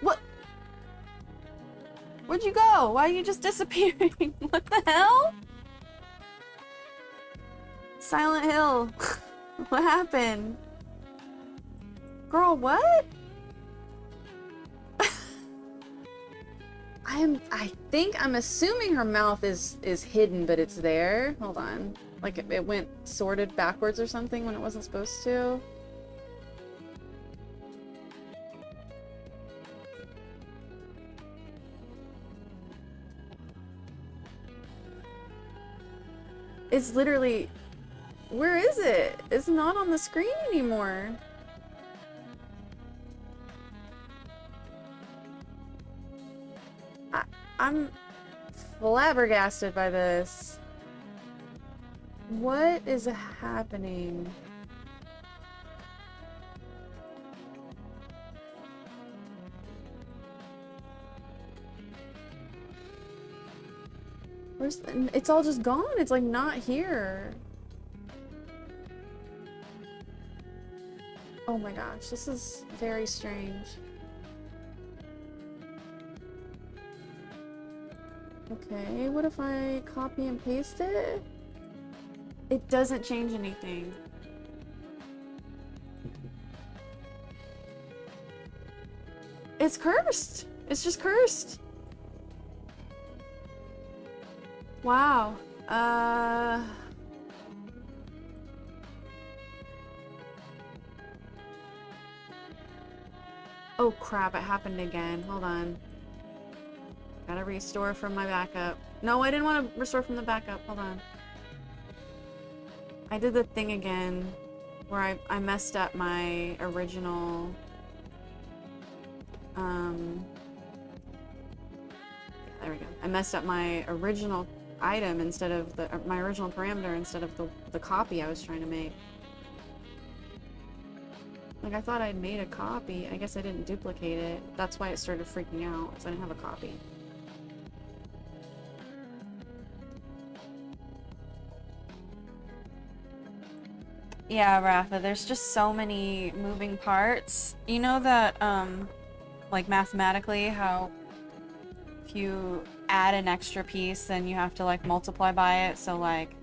Speaker 1: What? Where'd you go? Why are you just disappearing? What the hell? Silent Hill. What happened? Girl, what? I think I'm assuming her mouth is hidden, but it's there. Hold on. Like it went sorted backwards or something when it wasn't supposed to. It's literally... Where is it? It's not on the screen anymore. I'm flabbergasted by this. What is happening? Where's the, it's all just gone. It's like not here. Oh my gosh, this is very strange. Okay, what if I copy and paste it? It doesn't change anything. It's cursed. It's just cursed. Wow. Oh crap, it happened again. Hold on. Gotta restore from my backup. No, I didn't want to restore from the backup. Hold on. I did the thing again where I messed up my original there we go. I messed up my original item instead of my original parameter instead of the copy I was trying to make. Like, I thought I'd made a copy. I guess I didn't duplicate it. That's why it started freaking out, because I didn't have a copy. Yeah, Rafa, there's just so many moving parts. You know that, like, mathematically, how if you add an extra piece, then you have to, like, multiply by it. So, like,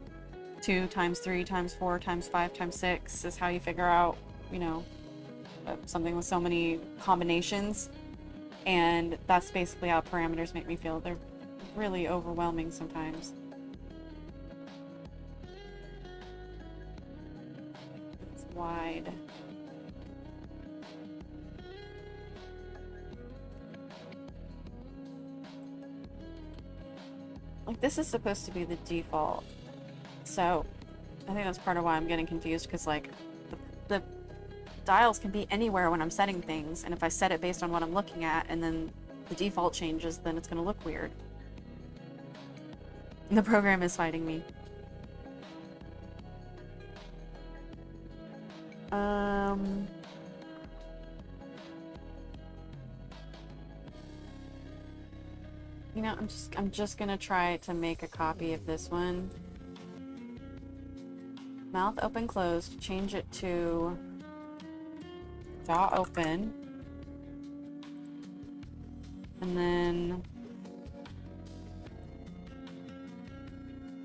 Speaker 1: 2 times 3 times 4 times 5 times 6 is how you figure out, you know, something with so many combinations. And that's basically how parameters make me feel. They're really overwhelming sometimes. It's wide. Like, this is supposed to be the default. So, I think that's part of why I'm getting confused, because, like, the dials can be anywhere when I'm setting things, and if I set it based on what I'm looking at, and then the default changes, then it's gonna look weird. The program is fighting me. You know, I'm just gonna try to make a copy of this one. Mouth open closed, change it to jaw open, and then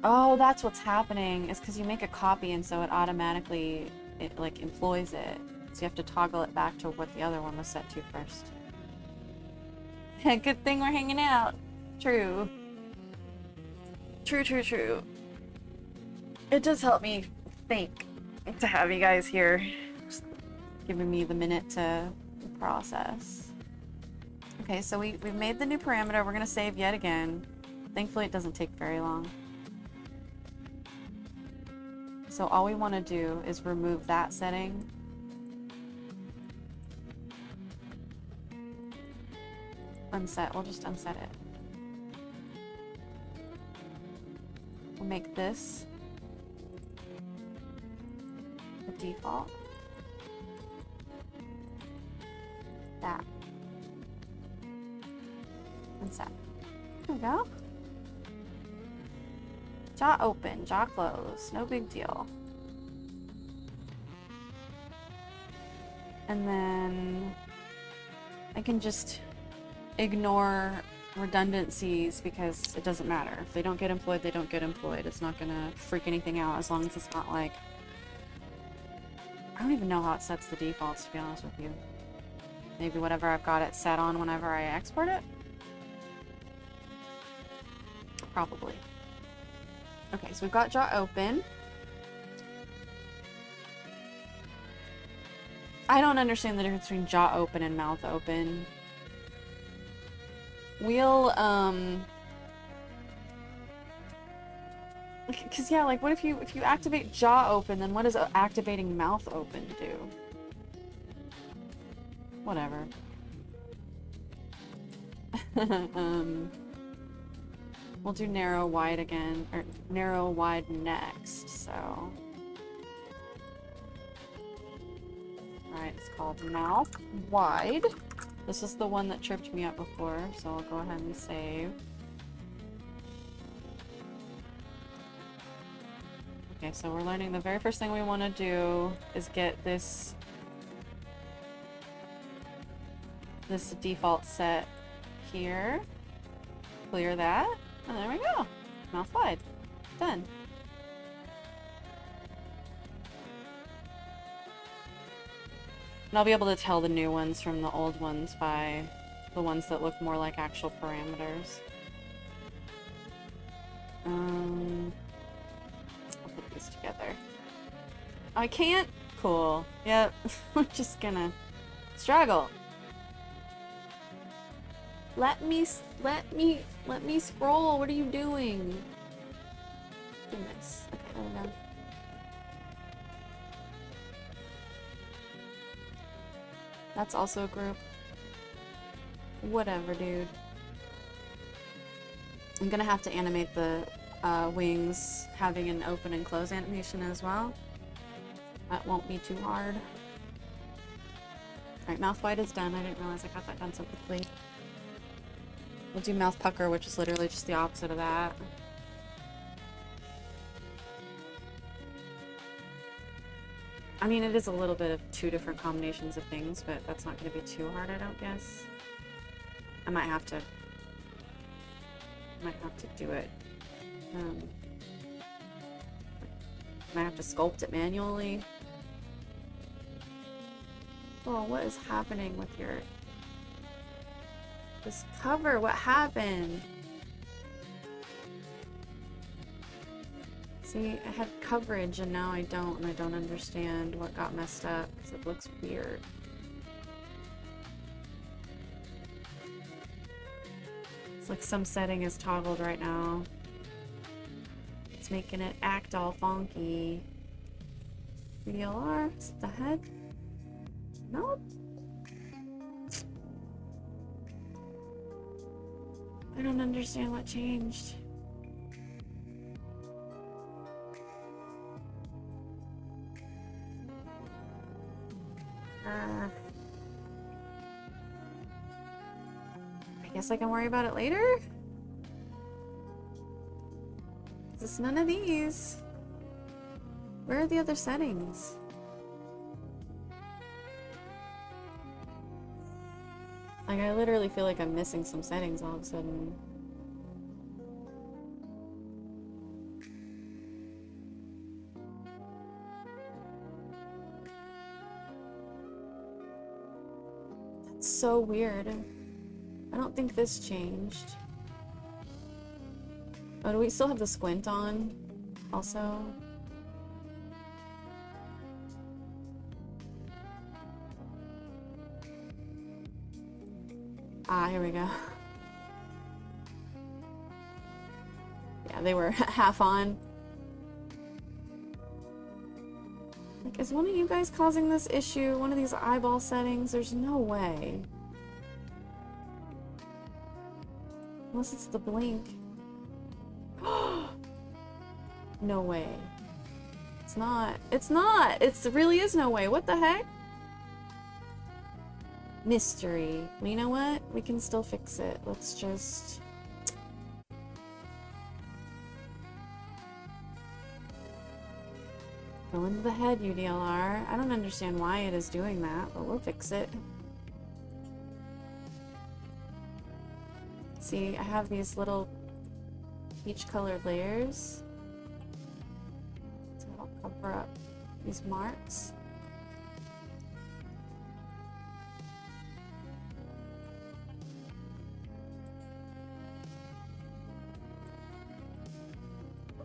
Speaker 1: oh, that's what's happening. It's because you make a copy, and so it automatically like employs it. So you have to toggle it back to what the other one was set to first. Good thing we're hanging out. True. True, true, true. It does help me think to have you guys here. Just giving me the minute to process. Okay, so we've made the new parameter. We're gonna save yet again. Thankfully it doesn't take very long. So all we want to do is remove that setting. Unset, we'll just unset it. We'll make this the default. That. Unset. There we go. Jaw open, jaw closed, no big deal. And then I can just ignore redundancies because it doesn't matter. If they don't get employed, they don't get employed. It's not gonna freak anything out as long as it's not like... I don't even know how it sets the defaults, to be honest with you. Maybe whatever I've got it set on whenever I export it? Probably. Okay, so we've got jaw open. I don't understand the difference between jaw open and mouth open. We'll, because yeah, like what if you activate jaw open, then what does activating mouth open do? Whatever. We'll do narrow wide again, or narrow wide next, so. Alright, it's called mouth wide. This is the one that tripped me up before, so I'll go ahead and save. Okay, so we're learning the very first thing we want to do is get this default set here. Clear that, and there we go. Mouth wide. Done. And I'll be able to tell the new ones from the old ones by the ones that look more like actual parameters. I'll put these together. Oh, I can't? Cool. Yep. We're just gonna struggle. Let me scroll. What are you doing? Goodness. Okay, there we go. That's also a group. Whatever, dude. I'm gonna have to animate the wings having an open and close animation as well. That won't be too hard. Alright, mouth wide is done. I didn't realize I got that done so quickly. We'll do mouth pucker, which is literally just the opposite of that. I mean, it is a little bit of two different combinations of things, but that's not going to be too hard, I don't guess. I might have to do it. Might have to sculpt it manually. Oh, what is happening with this cover? What happened? See, I had coverage and now I don't, and I don't understand what got messed up because it looks weird. It's like some setting is toggled right now. It's making it act all funky. VLR, is it the head? Nope. I don't understand what changed. I guess I can worry about it later? It's none of these. Where are the other settings? Like, I literally feel like I'm missing some settings all of a sudden. That's so weird. I don't think this changed. Oh, do we still have the squint on? Also? Ah, here we go. Yeah, they were half on. Like, is one of you guys causing this issue? One of these eyeball settings? There's no way. Unless it's the blink. No way. It's not. It's not! It really is no way. What the heck? Mystery. Well, you know what? We can still fix it. Let's just... Go into the head, UDLR. I don't understand why it is doing that, but we'll fix it. See, I have these little peach-colored layers to help cover up these marks.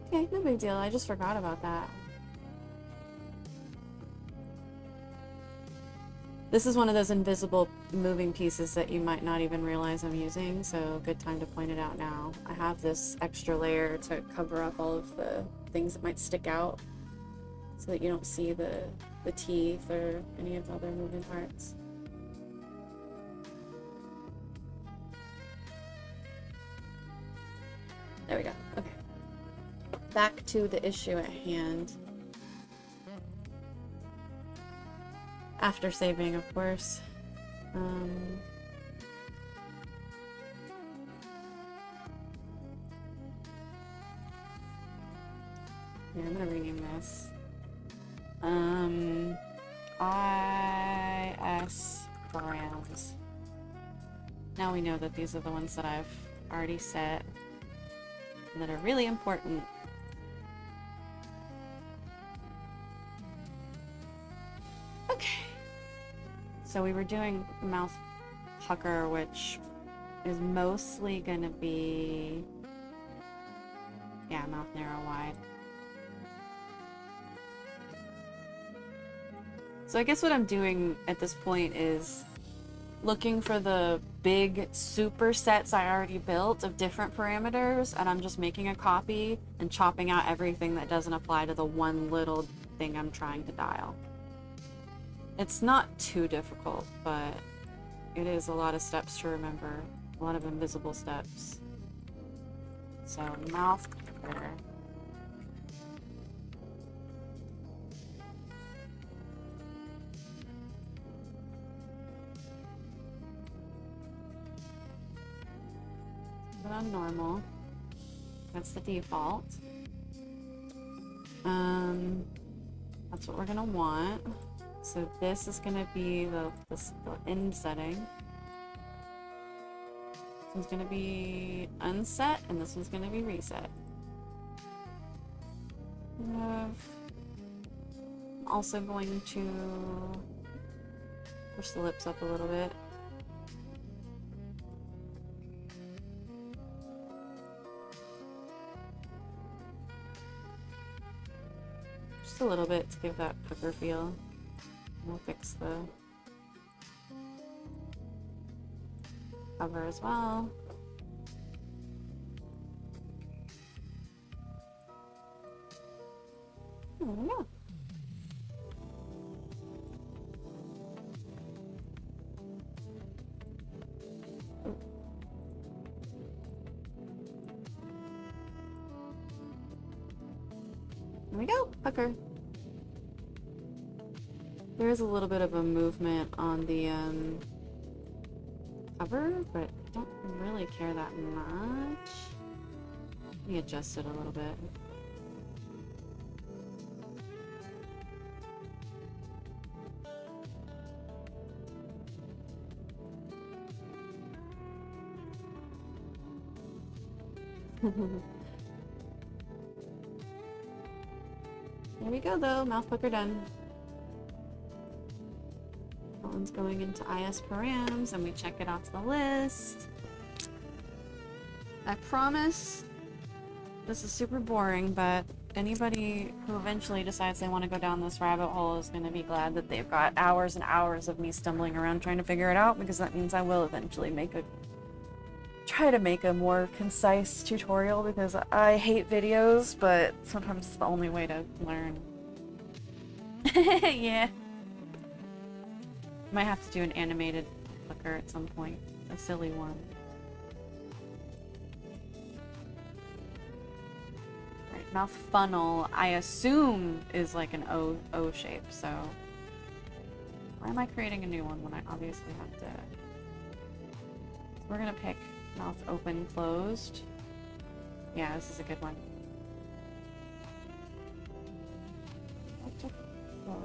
Speaker 1: Okay, no big deal. I just forgot about that. This is one of those invisible moving pieces that you might not even realize I'm using, so good time to point it out now. I have this extra layer to cover up all of the things that might stick out so that you don't see the teeth or any of the other moving parts. There we go. Okay. Back to the issue at hand. After saving, of course. Yeah, I'm gonna rename this. IS params. Now we know that these are the ones that I've already set and that are really important. Okay. So we were doing mouth pucker, which is mostly gonna be, yeah, mouth narrow wide. So I guess what I'm doing at this point is looking for the big supersets I already built of different parameters, and I'm just making a copy and chopping out everything that doesn't apply to the one little thing I'm trying to dial. It's not too difficult, but it is a lot of steps to remember. A lot of invisible steps. So, mouth pucker. Put on normal. That's the default. That's what we're gonna want. So this is going to be the end setting. This one's going to be unset, and this one's going to be reset. I'm also going to push the lips up a little bit. Just a little bit to give that pucker feel. We'll fix the cover as well. There we go. There we go, pucker. There is a little bit of a movement on the cover, but I don't really care that much. Let me adjust it a little bit. There we go though, mouth pucker done. That one's going into IS params, and we check it off the list. I promise this is super boring, but anybody who eventually decides they want to go down this rabbit hole is going to be glad that they've got hours and hours of me stumbling around trying to figure it out, because that means I will eventually try to make a more concise tutorial, because I hate videos, but sometimes it's the only way to learn. Yeah. Might have to do an animated flicker at some point. A silly one. Right, mouth funnel, I assume is like an O shape, so why am I creating a new one when I obviously have to? We're gonna pick mouth open, closed. Yeah, this is a good one.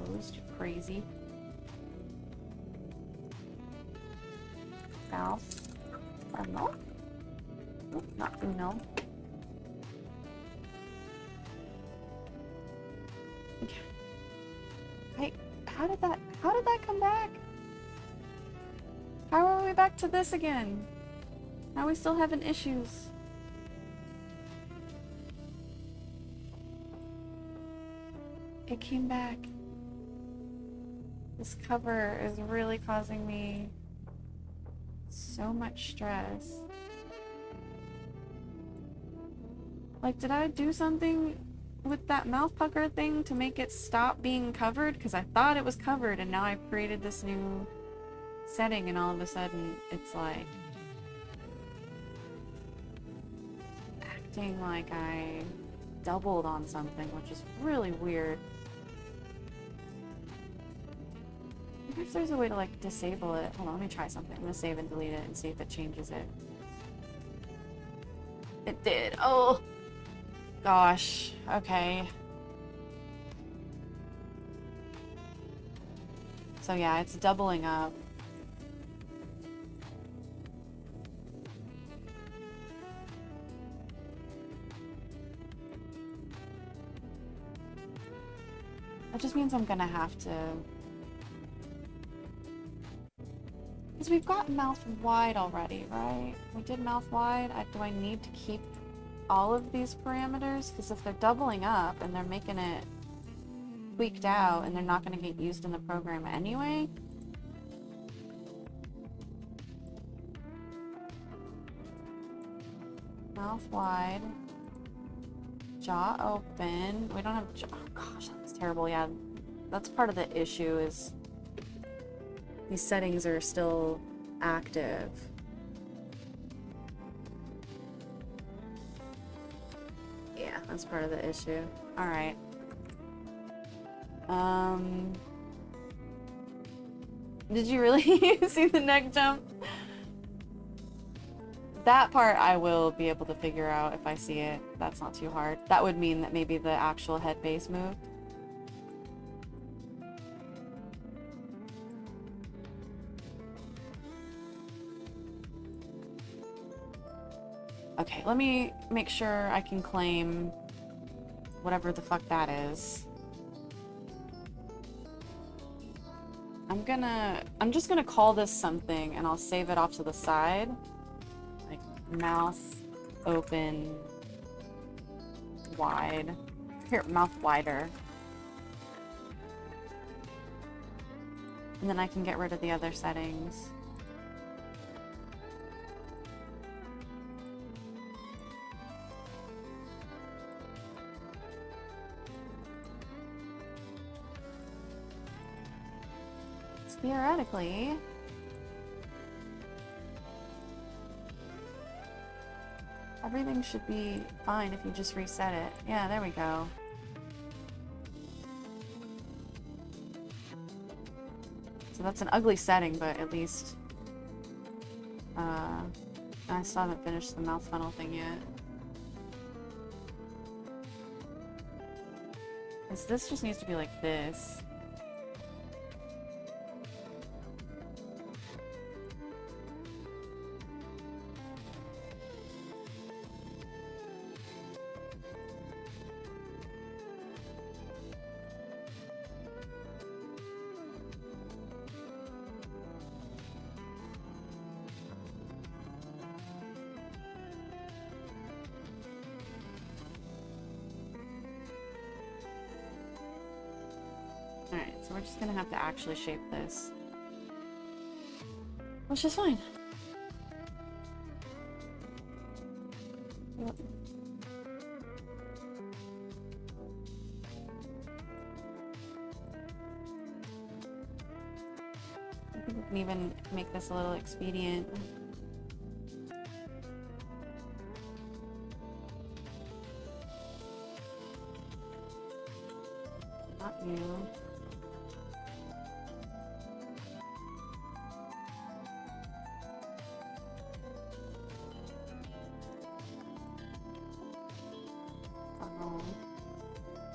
Speaker 1: closed. You're crazy. Mouse. No. Oh, not Uno. Okay. Hey, how did that come back? How are we back to this again? Now we still having issues. It came back. This cover is really causing me so much stress. Like, did I do something with that mouth pucker thing to make it stop being covered? Because I thought it was covered, and now I've created this new setting, and all of a sudden it's like acting like I doubled on something, which is really weird. I wonder if there's a way to like disable it. Hold on, let me try something. I'm gonna save and delete it and see if it changes it. It did. Oh gosh. Okay. So yeah, it's doubling up. That just means I'm gonna have to... Because we've got mouth wide already, right? We did mouth wide. Do I need to keep all of these parameters? Because if they're doubling up and they're making it tweaked out and they're not going to get used in the program anyway... Mouth wide. Jaw open. We don't have jaw... Oh gosh, that's terrible. Yeah, that's part of the issue is... These settings are still active. Yeah, that's part of the issue. Alright. Did you really see the neck jump? That part I will be able to figure out if I see it. That's not too hard. That would mean that maybe the actual head base moved. Okay, let me make sure I can claim whatever the fuck that is. I'm just gonna call this something and I'll save it off to the side. Like mouth open wide. Here, mouth wider. And then I can get rid of the other settings. Theoretically, everything should be fine if you just reset it. Yeah, there we go. So that's an ugly setting, but at least I still haven't finished the mouth funnel thing yet. This just needs to be like this. Alright, so we're just gonna have to actually shape this. Which is fine. Yep. I think we can even make this a little expedient. Not you.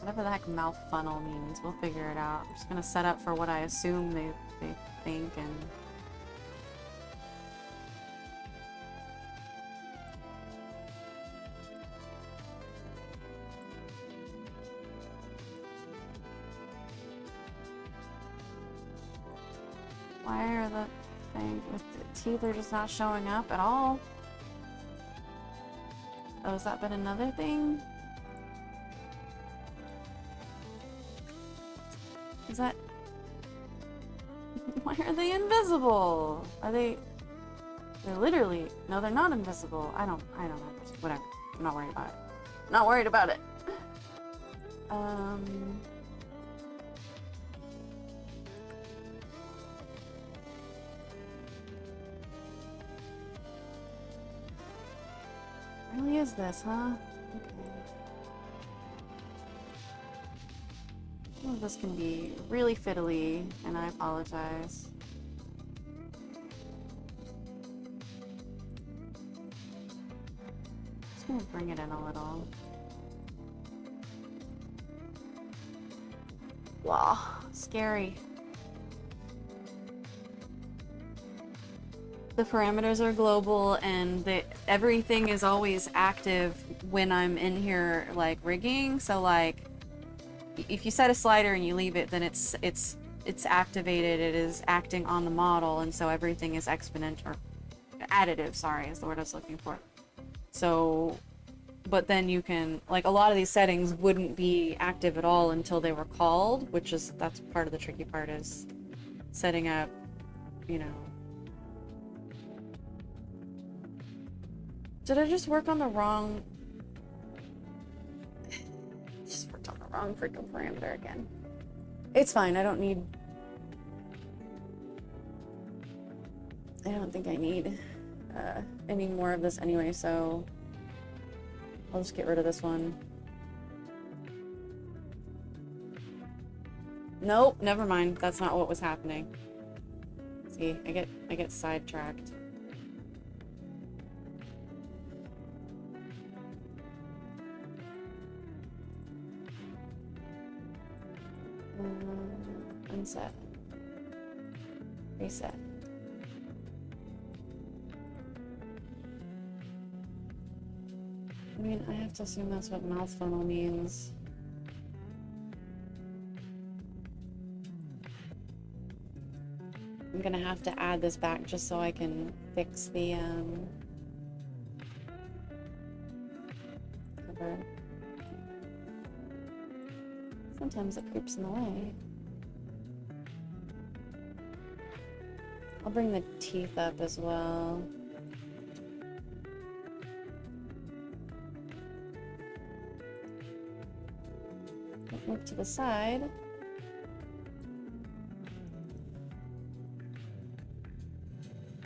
Speaker 1: Whatever the heck mouth funnel means, we'll figure it out. I'm just gonna set up for what I assume they think and... Why are the thing with the teeth are just not showing up at all? Oh, has that been another thing? Is that... Why are they invisible? Are they... They're literally... No, they're not invisible. I don't know. Whatever. I'm not worried about it. Not worried about it. Really is this, huh? Okay. Well, this can be really fiddly, and I apologize. Just gonna bring it in a little. Wow, scary. The parameters are global, and everything is always active when I'm in here, like, rigging. So, like, if you set a slider and you leave it, then it's activated. It is acting on the model, and so everything is exponential, or additive, sorry, is the word I was looking for. So, but then you can, like, a lot of these settings wouldn't be active at all until they were called, that's part of the tricky part, is setting up, you know. Did I just work on the wrong... Just worked on the wrong freaking parameter again. It's fine, I don't think I need any more of this anyway, so I'll just get rid of this one. Nope, never mind. That's not what was happening. See, I get sidetracked. Unset. Reset. I mean, I have to assume that's what mouth funnel means. I'm gonna have to add this back just so I can fix the cover. Sometimes it creeps in the way. I'll bring the teeth up as well. Move to the side.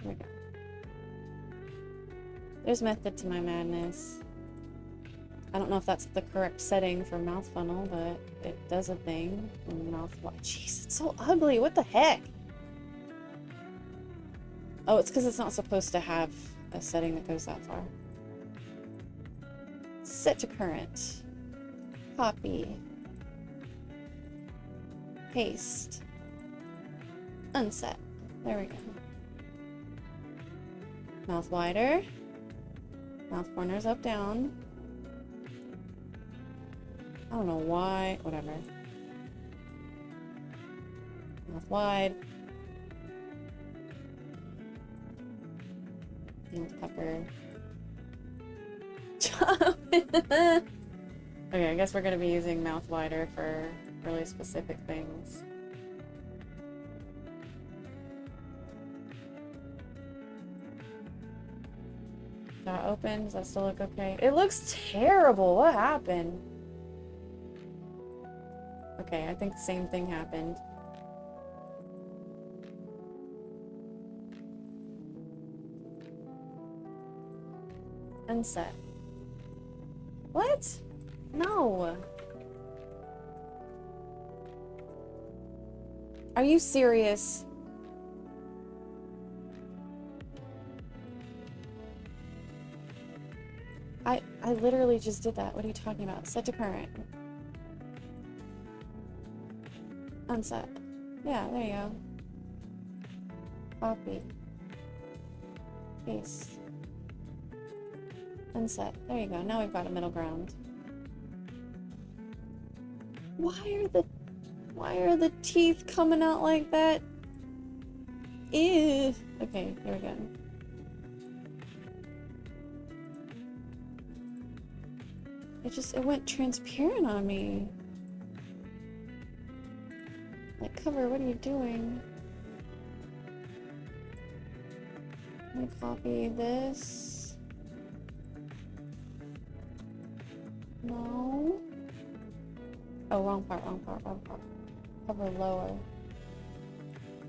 Speaker 1: There we go. There's method to my madness. I don't know if that's the correct setting for mouth funnel, but it does a thing. Mouth... Jeez, it's so ugly. What the heck? Oh, it's because it's not supposed to have a setting that goes that far. Set to current. Copy. Paste. Unset. There we go. Mouth wider. Mouth corners up, down. I don't know why. Whatever. Mouth wide. Pepper. Okay, I guess we're gonna be using mouth wider for really specific things. Jaw open. Does that still look okay? It looks terrible. What happened? Okay, I think the same thing happened. Unset. What? No. Are you serious? I literally just did that. What are you talking about? Set to current. Unset. Yeah, there you go. Copy. Paste. Unset. There you go. Now we've got a middle ground. Why are the teeth coming out like that? Ew. Okay, here we go. It went transparent on me. Like, cover, what are you doing? Let me copy this. No. Oh, wrong part. Cover lower.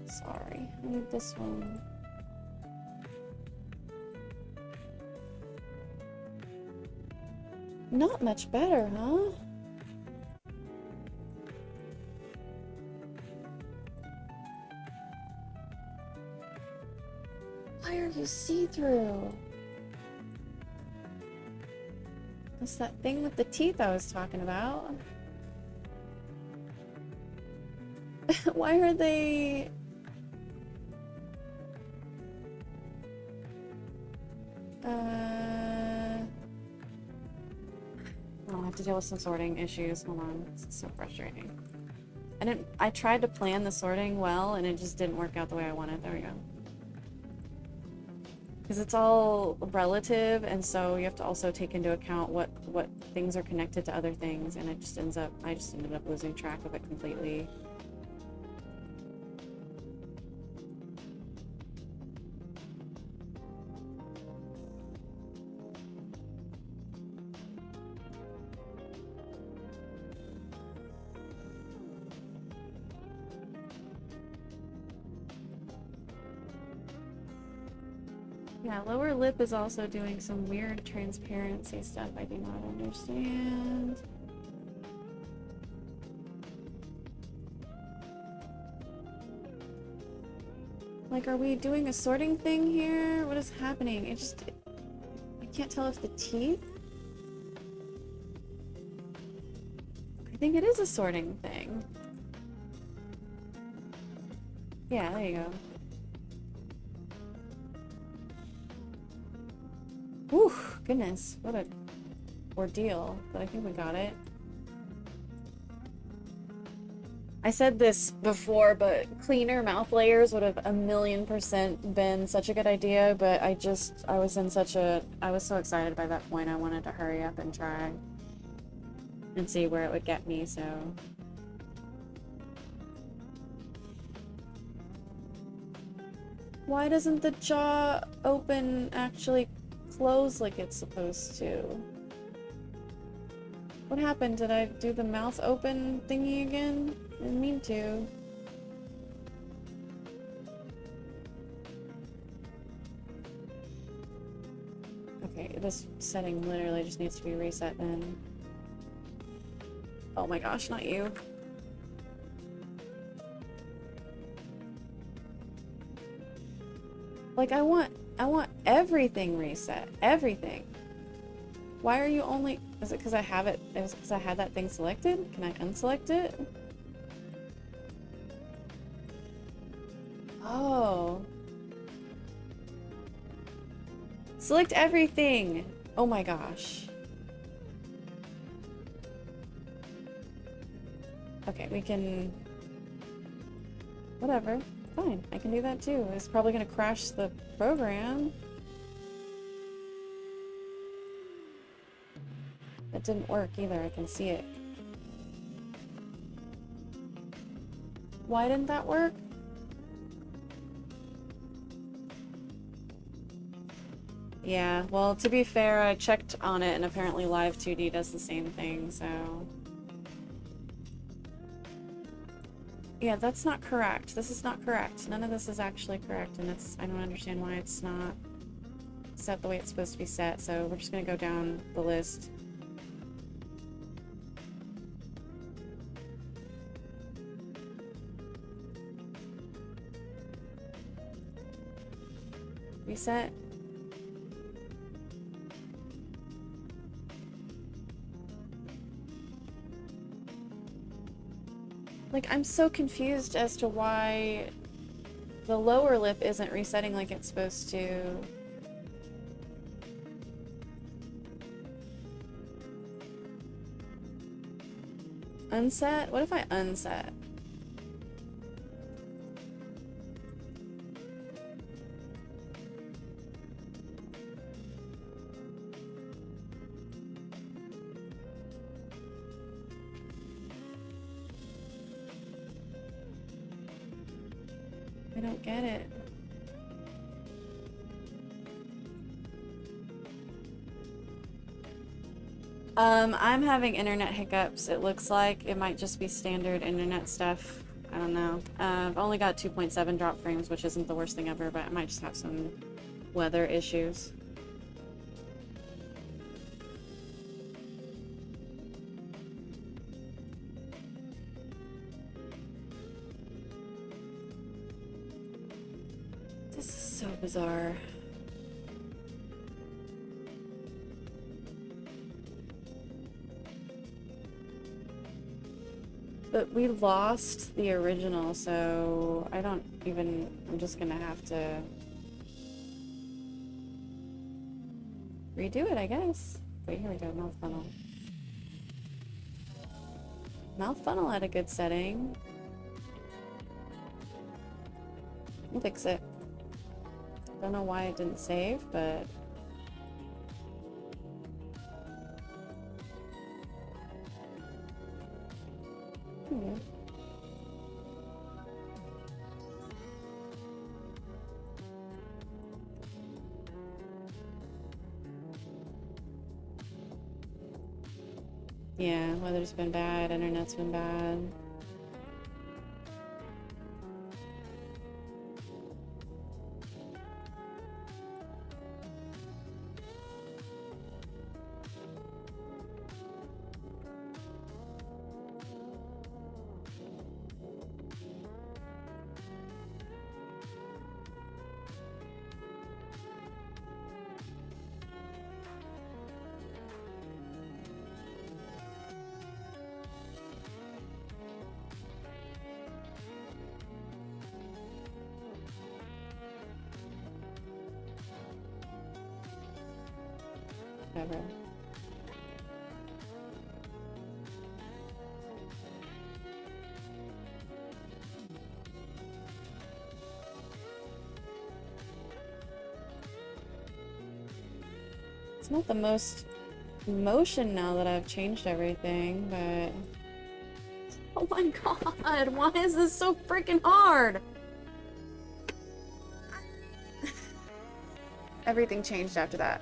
Speaker 1: Sorry. I need this one. Not much better, huh? Why are you see-through? That's that thing with the teeth I was talking about. Why are they... I'll have to deal with some sorting issues. Hold on. This is so frustrating. I tried to plan the sorting well, and it just didn't work out the way I wanted. There we go. Because it's all relative, and so you have to also take into account what things are connected to other things, and it just ends up... I just ended up losing track of it completely. Yeah, lower lip is also doing some weird transparency stuff I do not understand. Like, are we doing a sorting thing here? What is happening? I can't tell if the teeth... I think it is a sorting thing. Yeah, there you go. Whew, goodness, what a ordeal, but I think we got it. I said this before, but cleaner mouth layers would have 1,000,000% been such a good idea, but I was so excited by that point, I wanted to hurry up and try and see where it would get me, so. Why doesn't the jaw open actually close like it's supposed to? What happened? Did I do the mouth open thingy again? I didn't mean to. Okay, this setting literally just needs to be reset then. Oh my gosh, not you. Like, I want everything reset. Everything. Why are you only... Is it because I have it... Is it because I had that thing selected? Can I unselect it? Oh. Select everything! Oh my gosh. Okay, we can... Whatever. Fine, I can do that too. It's probably gonna crash the program. That didn't work either, I can see it. Why didn't that work? Yeah, well, to be fair, I checked on it and apparently Live 2D does the same thing, so... Yeah, that's not correct. This is not correct. None of this is actually correct, and I don't understand why it's not set the way it's supposed to be set, so we're just gonna go down the list. Reset. Like, I'm so confused as to why the lower lip isn't resetting like it's supposed to. Unset? What if I unset? I don't get it. I'm having internet hiccups. It looks like it might just be standard internet stuff. I don't know. I've only got 2.7 drop frames, which isn't the worst thing ever, but I might just have some weather issues. This is so bizarre. But we lost the original, so I don't even... I'm just gonna have to redo it, I guess. Wait, here we go, mouth funnel. Mouth funnel had a good setting. I'll fix it. Don't know why it didn't save, but... Yeah, weather's been bad, internet's been bad. Whatever. It's not the most motion now that I've changed everything, but... Oh my god, why is this so freaking hard? Everything changed after that.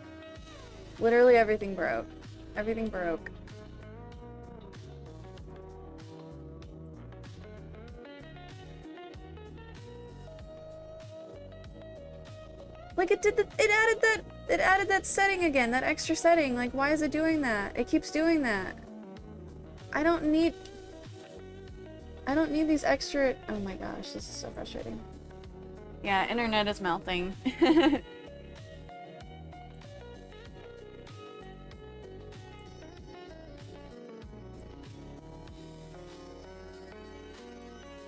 Speaker 1: Literally everything broke. Everything broke. Like it did it added that setting again, that extra setting. Like why is it doing that? It keeps doing that. I don't need these extra... Oh my gosh, this is so frustrating. Yeah, internet is melting.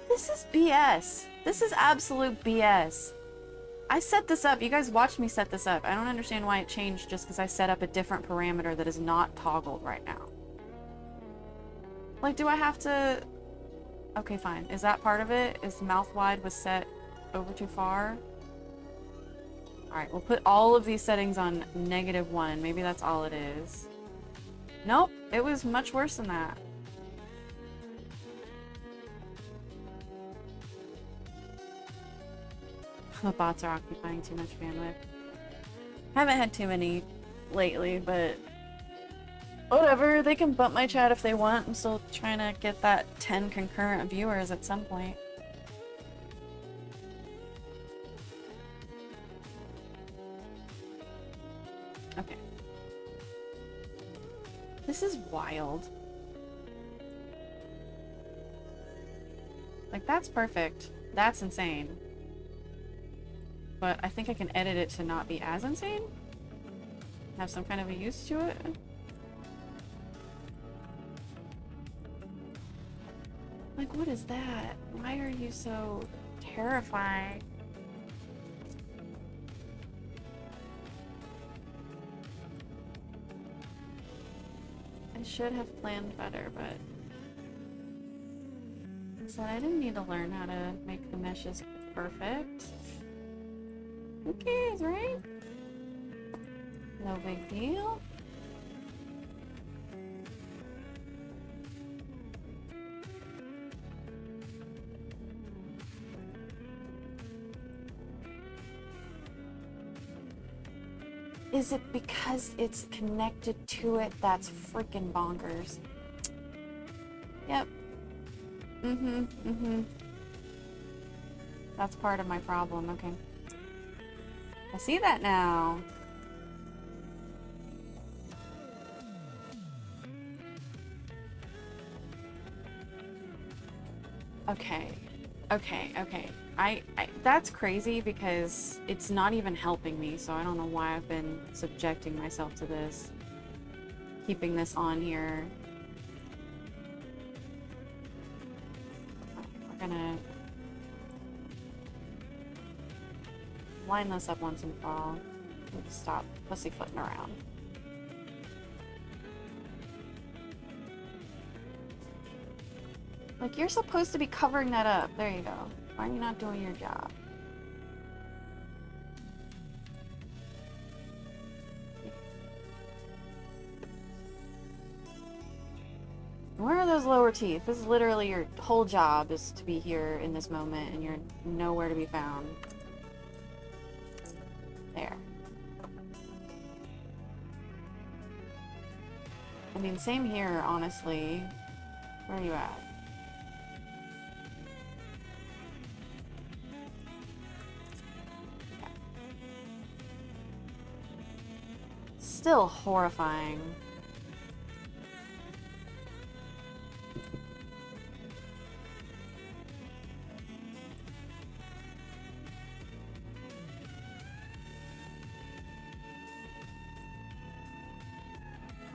Speaker 1: This is BS. This is absolute BS. I set this up. You guys watched me set this up. I don't understand why it changed just because I set up a different parameter that is not toggled right now. Like, do I have to... Okay, fine. Is that part of it? Is mouth wide was set over too far? Alright, we'll put all of these settings on -1. Maybe that's all it is. Nope, it was much worse than that. The bots are occupying too much bandwidth. Haven't had too many lately, but whatever. They can bump my chat if they want. I'm still trying to get that 10 concurrent viewers at some point. Okay. This is wild. Like, that's perfect. That's insane. But I think I can edit it to not be as insane. Have some kind of a use to it. Like, what is that? Why are you so terrifying? I should have planned better, but so I didn't need to learn how to make the meshes perfect. Who cares, right? No big deal. Is it because it's connected to it? That's freaking bonkers. Yep. That's part of my problem, okay. I see that now. Okay. That's crazy because it's not even helping me, so I don't know why I've been subjecting myself to this. Keeping this on here. We're gonna line this up once and for all. We'll just stop pussyfooting around. Like, you're supposed to be covering that up. There you go. Why are you not doing your job? Where are those lower teeth? This is literally your whole job, is to be here in this moment, and you're nowhere to be found. There. I mean, same here, honestly. Where are you at? Yeah. Still horrifying.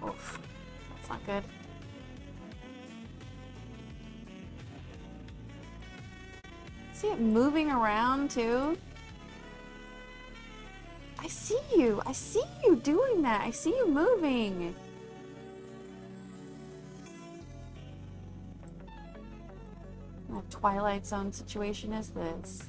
Speaker 1: Oof. That's not good. See it moving around too? I see you! I see you doing that! I see you moving! What Twilight Zone situation is this?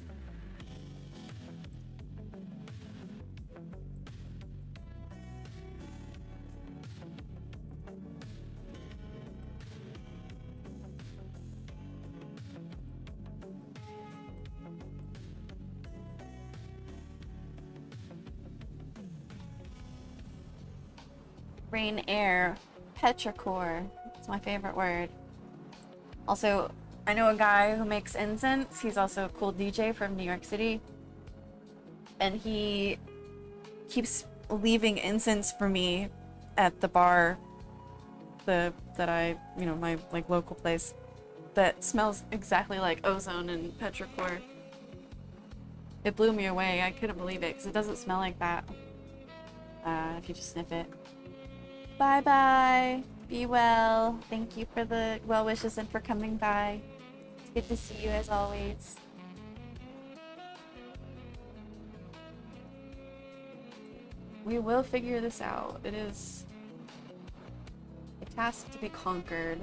Speaker 1: Rain air. Petrichor. It's my favorite word. Also, I know a guy who makes incense. He's also a cool DJ from New York City. And he keeps leaving incense for me at the bar that I, you know, my like local place that smells exactly like ozone and petrichor. It blew me away. I couldn't believe it because it doesn't smell like that if you just sniff it. Bye bye. Be well. Thank you for the well wishes and for coming by. It's good to see you as always. We will figure this out. It is a task to be conquered.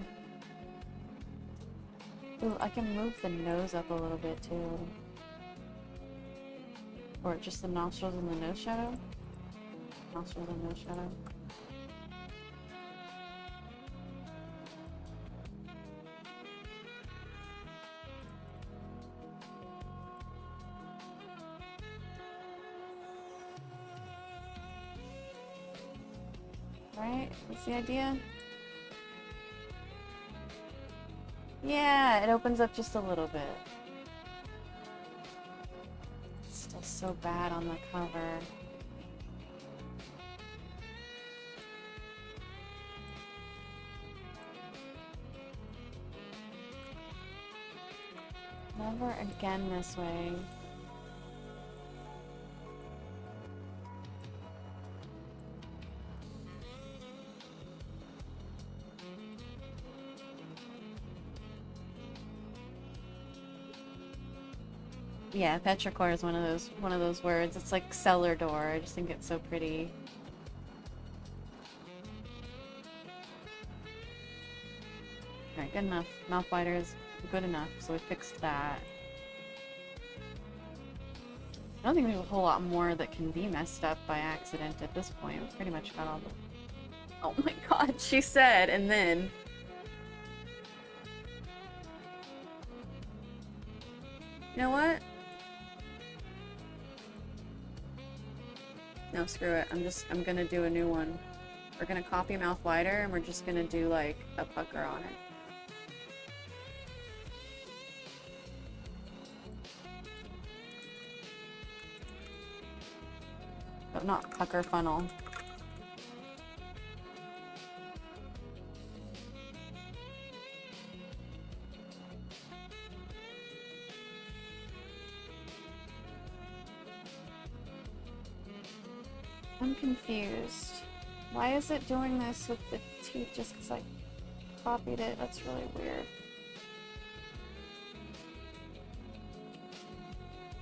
Speaker 1: Ooh, I can move the nose up a little bit too. Or just the nostrils and the nose shadow? Nostrils and nose shadow. Right? What's the idea? Yeah, it opens up just a little bit. It's still so bad on the cover. Never again this way. Yeah, petrichor is one of those words. It's like cellar door. I just think it's so pretty. Alright, good enough. Mouth wider is good enough, so we fixed that. I don't think there's a whole lot more that can be messed up by accident at this point. We've pretty much got all the... Oh my god, she said, and then... You know what? No, screw it. I'm gonna do a new one. We're gonna copy mouth wider, and we're just gonna do, like, a pucker on it. But not pucker funnel. I'm confused. Why is it doing this with the teeth just because I copied it? That's really weird.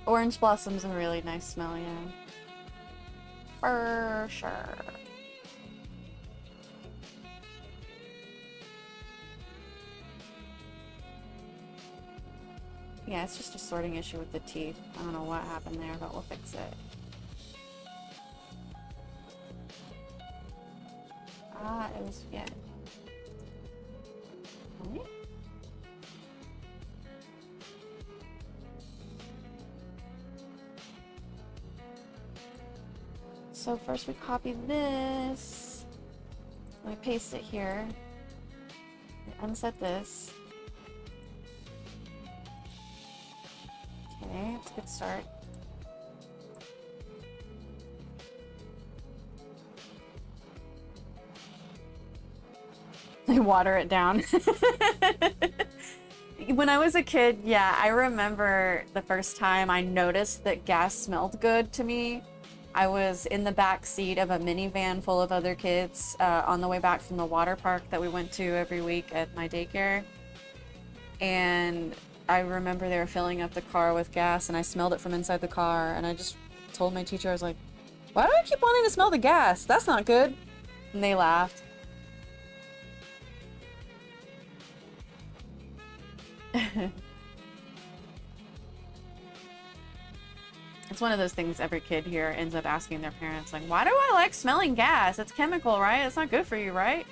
Speaker 1: Orange Blossom's a really nice smell, yeah. For sure. Yeah, it's just a sorting issue with the teeth. I don't know what happened there, but we'll fix it. Ah, it was, yeah. Right? So first we copy this. We paste it here. We unset this. Okay, that's a good start. They water it down. When I was a kid, yeah, I remember the first time I noticed that gas smelled good to me. I was in the back seat of a minivan full of other kids on the way back from the water park that we went to every week at my daycare. And I remember they were filling up the car with gas and I smelled it from inside the car. And I just told my teacher, I was like, why do I keep wanting to smell the gas? That's not good. And they laughed. It's one of those things every kid here ends up asking their parents, like, why do I like smelling gas? It's chemical, right? It's not good for you, right?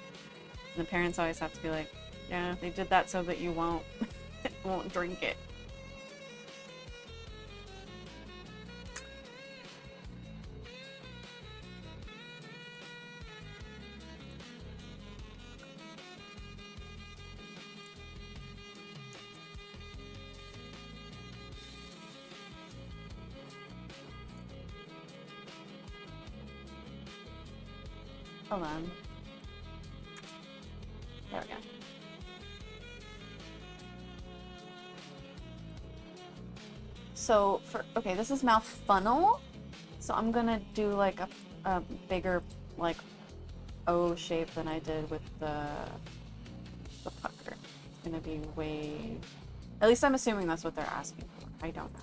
Speaker 1: And the parents always have to be like, yeah, they did that so that you won't drink it. Hold on. There we go. So okay, this is mouth funnel. So I'm gonna do like a bigger like O shape than I did with the pucker. It's gonna be way, at least I'm assuming that's what they're asking for. I don't know.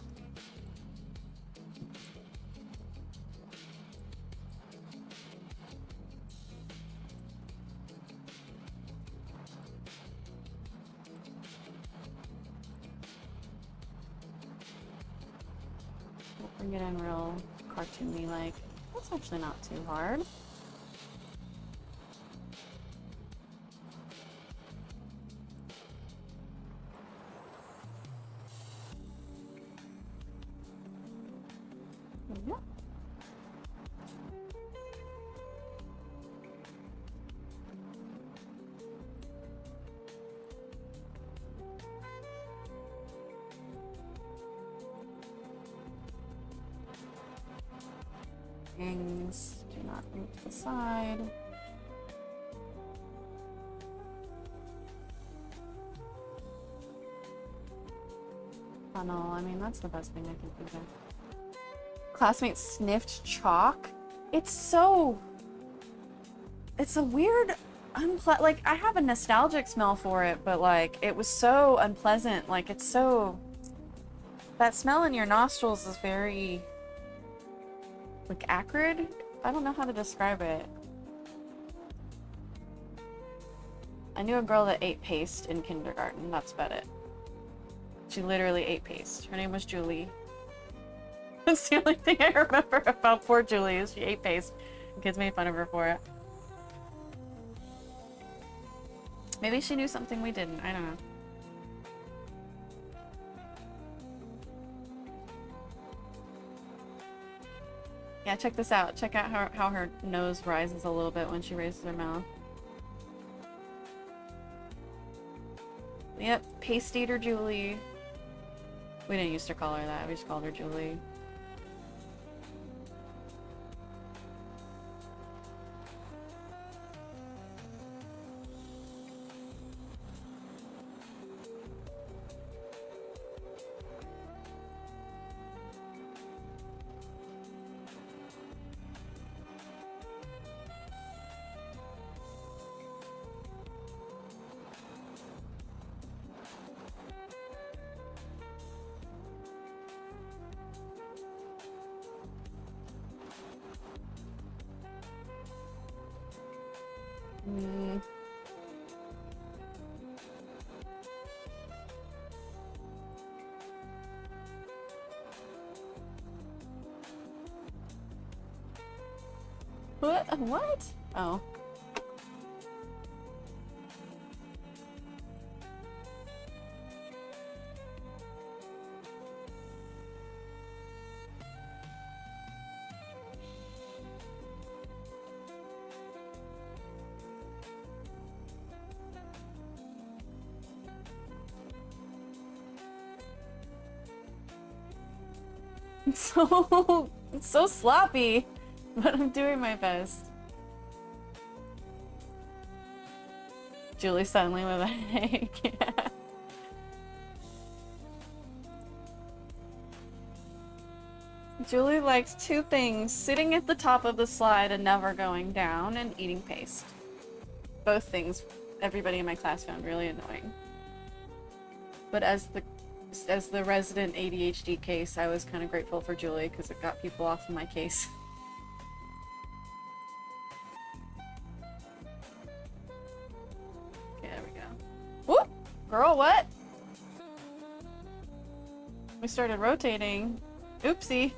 Speaker 1: Bring it in real cartoony like. That's actually not too hard. Yeah. Fangs do not move to the side. Funnel, I mean, that's the best thing I can think of. Classmates sniffed chalk? It's a weird, like, I have a nostalgic smell for it, but, like, it was so unpleasant. Like, it's so, That smell in your nostrils is very, like, acrid. I don't know how to describe it. I knew a girl that ate paste in kindergarten. That's about it. She literally ate paste. Her name was Julie. That's the only thing I remember about poor Julie is she ate paste. The kids made fun of her for it. Maybe she knew something we didn't. I don't know. Yeah, check this out. Check out how her nose rises a little bit when she raises her mouth. Yep, paste eater Julie. We didn't used to call her that. We just called her Julie. What? Oh. It's so sloppy, but I'm doing my best. Julie suddenly with a headache. Yeah. Julie likes two things: sitting at the top of the slide and never going down, and eating paste. Both things everybody in my class found really annoying. But as the resident ADHD case, I was kind of grateful for Julie because it got people off of my case. Okay, there we go. Whoop! Girl, what? We started rotating. Oopsie.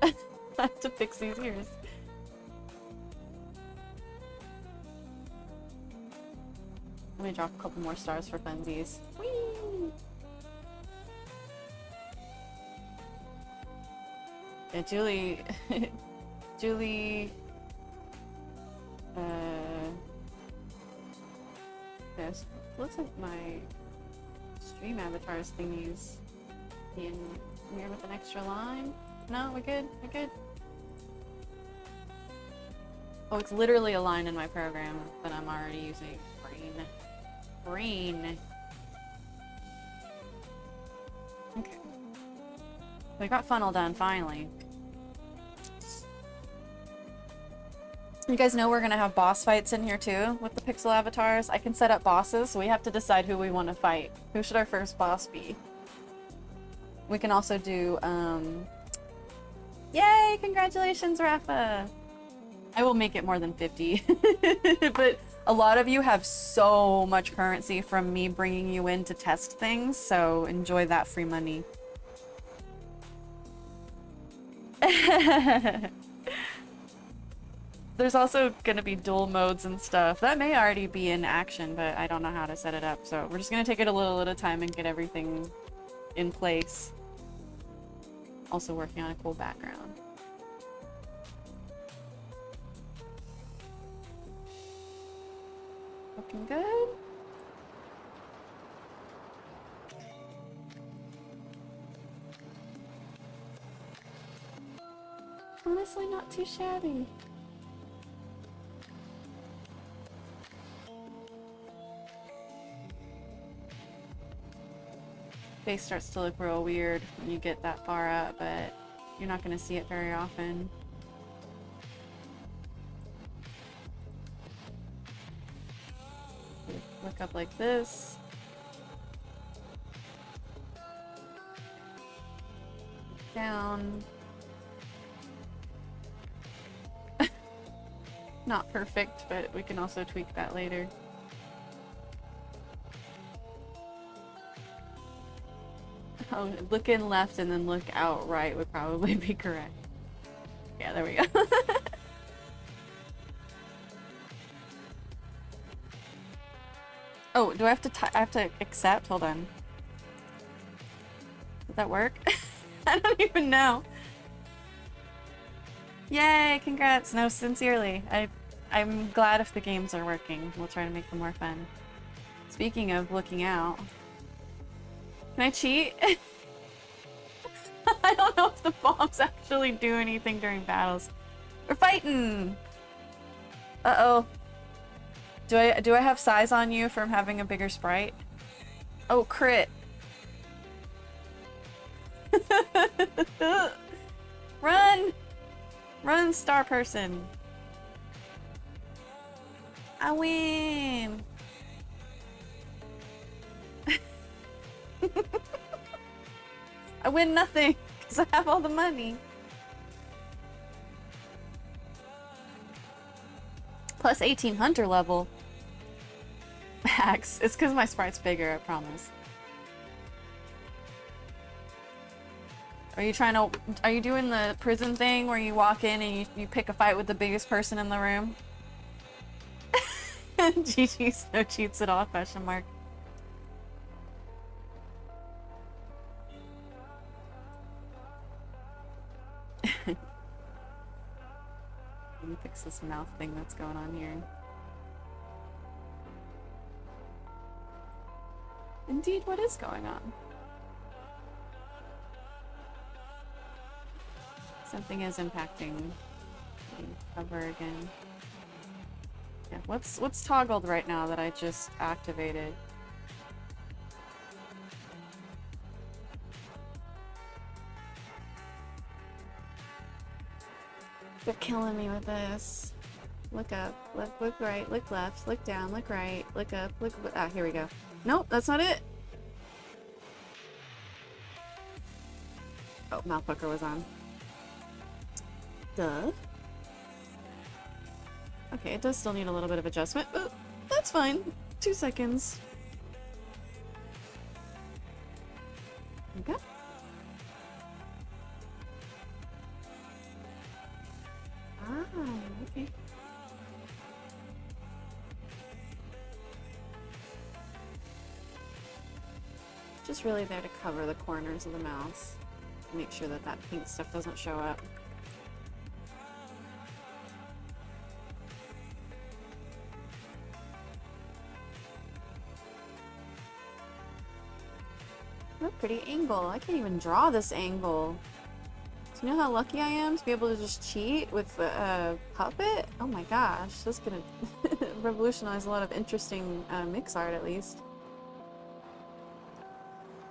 Speaker 1: I have to fix these ears. Let me drop a couple more stars for funsies. Whee! Yeah, Julie... Julie... Yes, looks like my stream avatars thingies in here with an extra line. No, we're good, we're good. Oh, it's literally a line in my program that I'm already using. Brain. Okay. We got funnel done, finally. You guys know we're gonna have boss fights in here too with the pixel avatars. I can set up bosses, so we have to decide who we want to fight. Who should our first boss be? We can also do, Yay! Congratulations, Rafa! I will make it more than 50. But a lot of you have so much currency from me bringing you in to test things, so enjoy that free money. There's also gonna be dual modes and stuff. That may already be in action, but I don't know how to set it up, so we're just gonna take it a little at a time and get everything in place. Also working on a cool background. Looking good. Honestly, not too shabby. Face starts to look real weird when you get that far up, but you're not going to see it very often. Look up like this. down. Not perfect, but we can also tweak that later. Oh, look in left and then look out right would probably be correct. Yeah, there we go. Oh, do I have to I have to accept? Hold on. Does that work? I don't even know. Yay, congrats. No, sincerely. I'm glad if the games are working. We'll try to make them more fun. Speaking of looking out. Can I cheat? I don't know if the bombs actually do anything during battles. We're fighting! Uh-oh. Do I have size on you from having a bigger sprite? Oh, crit. Run! Run, star person. I win! I win nothing because I have all the money. Plus 18 hunter level. Max. It's because my sprite's bigger, I promise. Are you doing the prison thing where you walk in and you pick a fight with the biggest person in the room? GG's no cheats at all, question mark. Let me fix this mouth thing that's going on here. Indeed, what is going on? Something is impacting the cover again. Yeah, what's toggled right now that I just activated? They're killing me with this. Look up, look right, look left, look down, look right, look up, look. Ah, here we go. Nope, that's not it. Oh, mouth pucker was on. Duh. Okay, it does still need a little bit of adjustment, but that's fine. 2 seconds. Okay. Ah, okay. Just really there to cover the corners of the mouse. Make sure that that pink stuff doesn't show up. What a pretty angle. I can't even draw this angle. Do you know how lucky I am to be able to just cheat with the puppet? Oh my gosh, this is gonna revolutionize a lot of interesting mix art at least.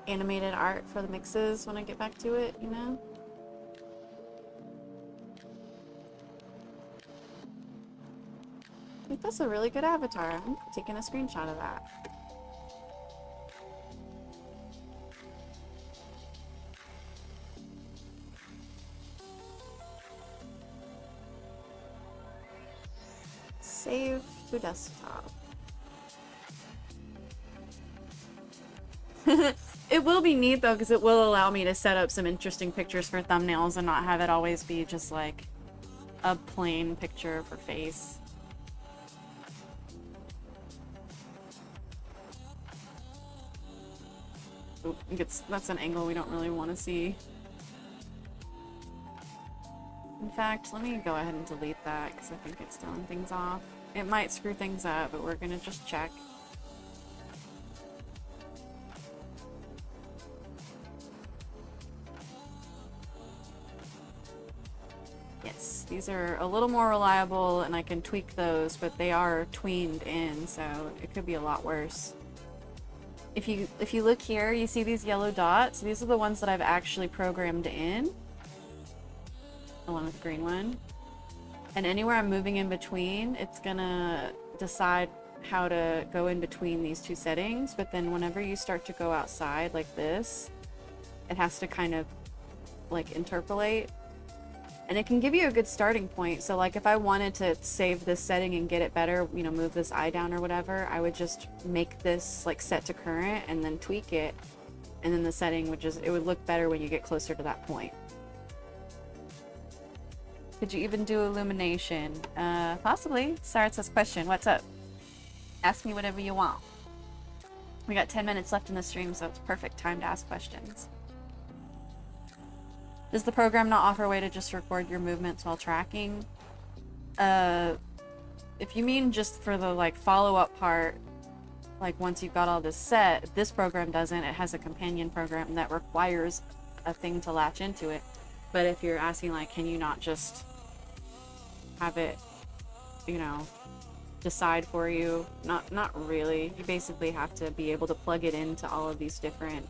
Speaker 1: Animated art for the mixes when I get back to it, you know? I think that's a really good avatar. I'm taking a screenshot of that. Save to desktop. It will be neat though, because it will allow me to set up some interesting pictures for thumbnails and not have it always be just like a plain picture for face. Oop, that's an angle we don't really want to see. In fact, let me go ahead and delete that because I think it's throwing things off. It might screw things up, but we're gonna just check. Yes, these are a little more reliable and I can tweak those, but they are tweened in, so it could be a lot worse. If you look here, you see these yellow dots? These are the ones that I've actually programmed in. Along with the green one. And anywhere I'm moving in between, it's gonna decide how to go in between these two settings, but then whenever you start to go outside like this, it has to kind of like interpolate. And it can give you a good starting point. So like if I wanted to save this setting and get it better, you know, move this eye down or whatever, I would just make this like set to current and then tweak it. And then the setting would just, it would look better when you get closer to that point. Could you even do illumination? Possibly. Sarah says, question, what's up? Ask me whatever you want. We got 10 minutes left in the stream, so it's perfect time to ask questions. Does the program not offer a way to just record your movements while tracking? If you mean just for the like follow-up part, like once you've got all this set, this program doesn't. It has a companion program that requires a thing to latch into it. But if you're asking like, can you not just have it, you know, decide for you? Not really. You basically have to be able to plug it into all of these different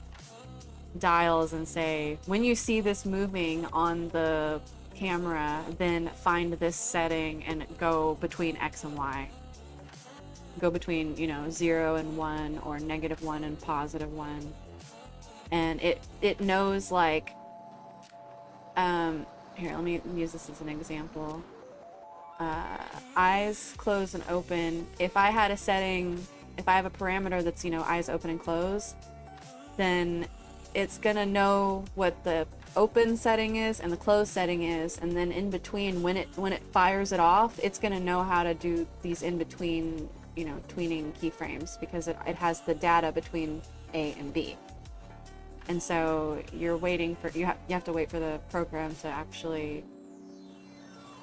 Speaker 1: dials and say, when you see this moving on the camera, then find this setting and go between X and Y. Go between, you know, 0 and 1 or -1 and +1. And it knows like, here, let me use this as an example. Eyes close and open. If I had a setting, if I have a parameter that's, you know, eyes open and close, then it's gonna know what the open setting is and the close setting is, and then in between, when it fires it off, it's gonna know how to do these in between, you know, tweening keyframes, because it has the data between A and B. And so you're waiting for, you have to wait for the program to actually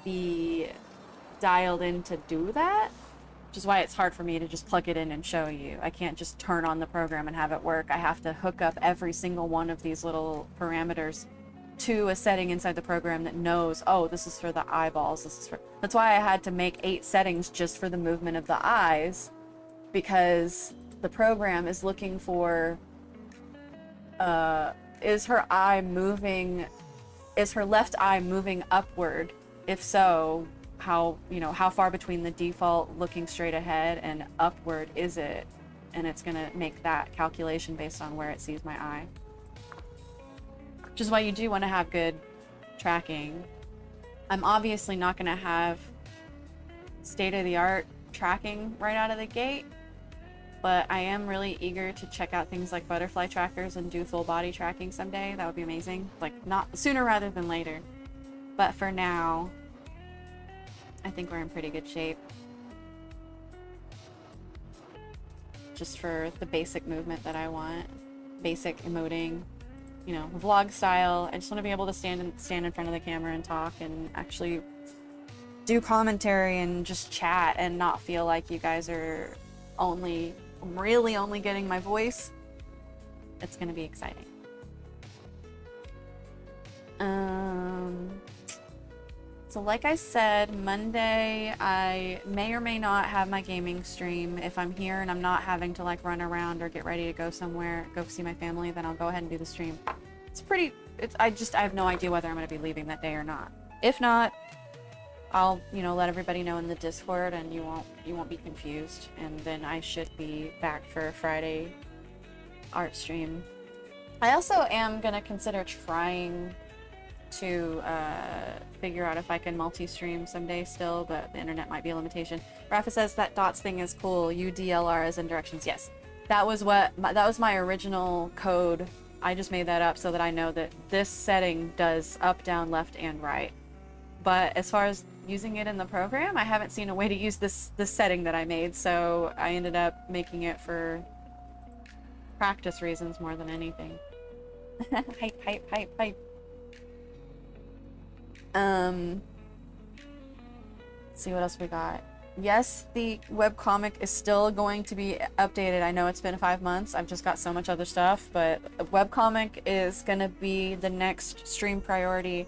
Speaker 1: be dialed in to do that, which is why it's hard for me to just plug it in and show you. I can't just turn on the program and have it work. I have to hook up every single one of these little parameters to a setting inside the program that knows, oh, this is for the eyeballs, this is for... That's why I had to make 8 settings just for the movement of the eyes, because the program is looking for, is her eye moving, is her left eye moving upward? If so, how, you know, how far between the default looking straight ahead and upward is it? And it's gonna make that calculation based on where it sees my eye. Which is why you do want to have good tracking. I'm obviously not gonna have state-of-the-art tracking right out of the gate, but I am really eager to check out things like butterfly trackers and do full body tracking someday. That would be amazing. Like, not sooner rather than later. But for now, I think we're in pretty good shape. Just for the basic movement that I want. Basic emoting, you know, vlog style. I just want to be able to stand in front of the camera and talk and actually do commentary and just chat and not feel like you guys are really only getting my voice. It's gonna be exciting. So like I said, Monday I may or may not have my gaming stream. If I'm here and I'm not having to like run around or get ready to go somewhere, go see my family, then I'll go ahead and do the stream. I have no idea whether I'm gonna be leaving that day or not. If not, I'll, you know, let everybody know in the Discord, and you won't be confused, and then I should be back for a Friday art stream. I also am gonna consider trying to figure out if I can multi-stream someday still, but the internet might be a limitation. Rafa says that dots thing is cool. UDLR as in directions. Yes, that was my original code. I just made that up so that I know that this setting does up, down, left, and right. But as far as using it in the program, I haven't seen a way to use this setting that I made, so I ended up making it for practice reasons more than anything. Hype. Let's see what else we got. Yes, the webcomic is still going to be updated. I know it's been 5 months. I've just got so much other stuff, but the webcomic is gonna be the next stream priority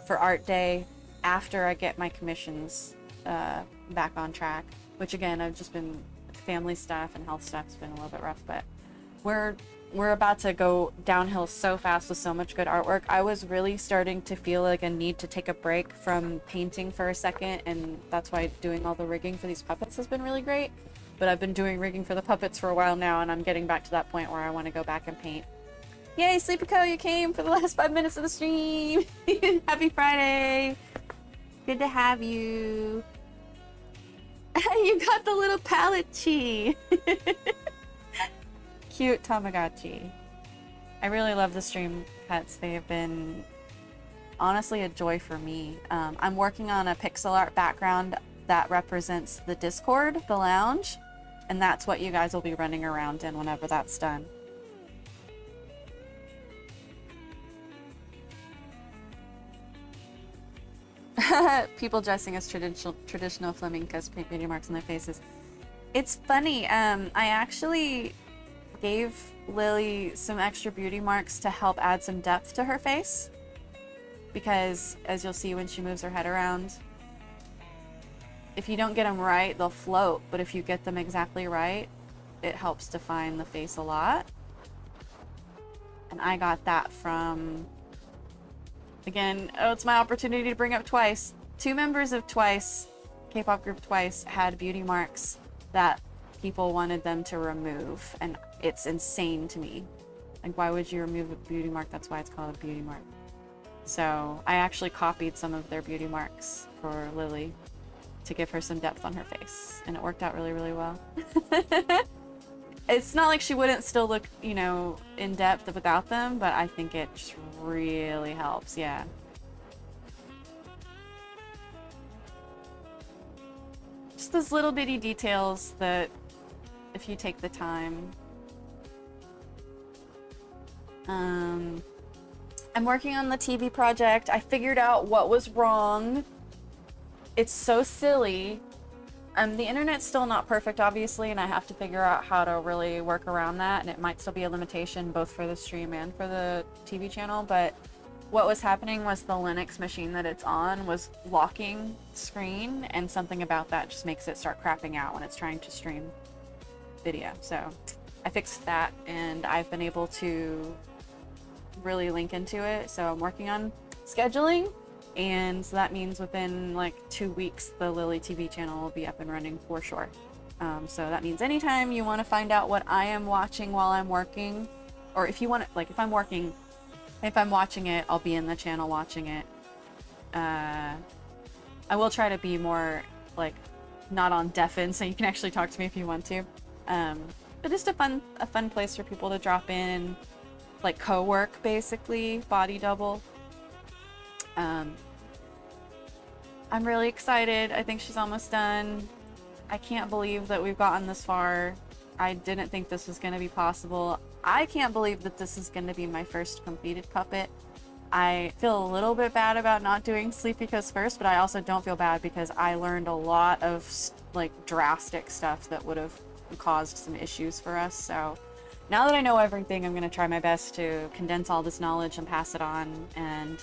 Speaker 1: for Art Day after I get my commissions back on track. Which again, I've just been family stuff and health stuff's been a little bit rough, but we're about to go downhill so fast with so much good artwork. I was really starting to feel like a need to take a break from painting for a second, and that's why doing all the rigging for these puppets has been really great. But I've been doing rigging for the puppets for a while now, and I'm getting back to that point where I want to go back and paint. Yay, Sleepyco, you came for the last 5 minutes of the stream. Happy Friday. Good to have you. You got the little palette chi. Cute Tamagotchi. I really love the stream pets. They have been honestly a joy for me. I'm working on a pixel art background that represents the Discord, the lounge, and that's what you guys will be running around in whenever that's done. People dressing as traditional flamencos paint beauty marks on their faces. It's funny, I actually gave Lily some extra beauty marks to help add some depth to her face. Because, as you'll see when she moves her head around, if you don't get them right, they'll float. But if you get them exactly right, it helps define the face a lot. And I got that from... Again, oh, it's my opportunity to bring up Twice. 2 members of Twice, K-pop group Twice, had beauty marks that people wanted them to remove. And it's insane to me. Like, why would you remove a beauty mark? That's why it's called a beauty mark. So I actually copied some of their beauty marks for Lily to give her some depth on her face. And it worked out really, really well. It's not like she wouldn't still look, you know, in depth without them, but I think it just really helps, yeah. Just those little bitty details that, if you take the time. I'm working on the TV project. I figured out what was wrong. It's so silly. The internet's still not perfect, obviously, and I have to figure out how to really work around that, and it might still be a limitation both for the stream and for the TV channel, but what was happening was the Linux machine that it's on was locking screen, and something about that just makes it start crapping out when it's trying to stream video. So I fixed that, and I've been able to really link into it, so I'm working on scheduling. And so that means within like 2 weeks, the Lily TV channel will be up and running for sure. So that means anytime you want to find out what I am watching while I'm working, or if you want to, like if I'm working, if I'm watching it, I'll be in the channel watching it. I will try to be more like not on deafen, so you can actually talk to me if you want to. But just a fun place for people to drop in, like co-work basically, body double. I'm really excited. I think she's almost done. I can't believe that we've gotten this far. I didn't think this was going to be possible. I can't believe that this is going to be my first completed puppet. I feel a little bit bad about not doing Sleepyco's first, but I also don't feel bad because I learned a lot of like drastic stuff that would have caused some issues for us. So now that I know everything, I'm going to try my best to condense all this knowledge and pass it on, and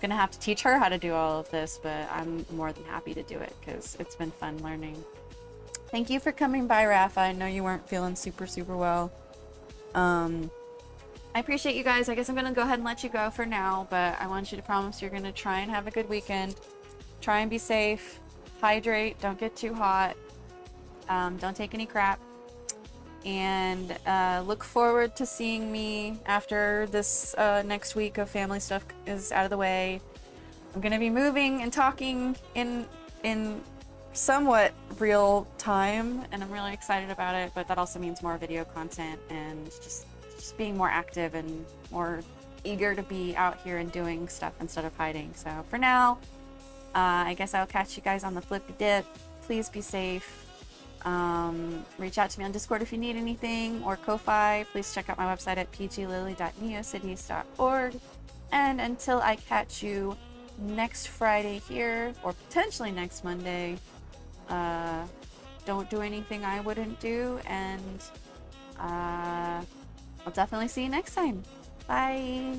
Speaker 1: gonna have to teach her how to do all of this, but I'm more than happy to do it because it's been fun learning. Thank you for coming by, Rafa. I know you weren't feeling super well. I appreciate you guys. I guess I'm gonna go ahead and let you go for now, but I want you to promise you're gonna try and have a good weekend. Try and be safe, hydrate, don't get too hot, don't take any crap, and look forward to seeing me after this next week of family stuff is out of the way. I'm gonna be moving and talking in somewhat real time, and I'm really excited about it, but that also means more video content and just being more active and more eager to be out here and doing stuff instead of hiding. So for now, I guess I'll catch you guys on the flippy dip. Please be safe. Reach out to me on Discord if you need anything, or Ko-Fi. Please check out my website at pglily.neocities.org. And until I catch you next Friday here, or potentially next Monday, don't do anything I wouldn't do, and I'll definitely see you next time. Bye!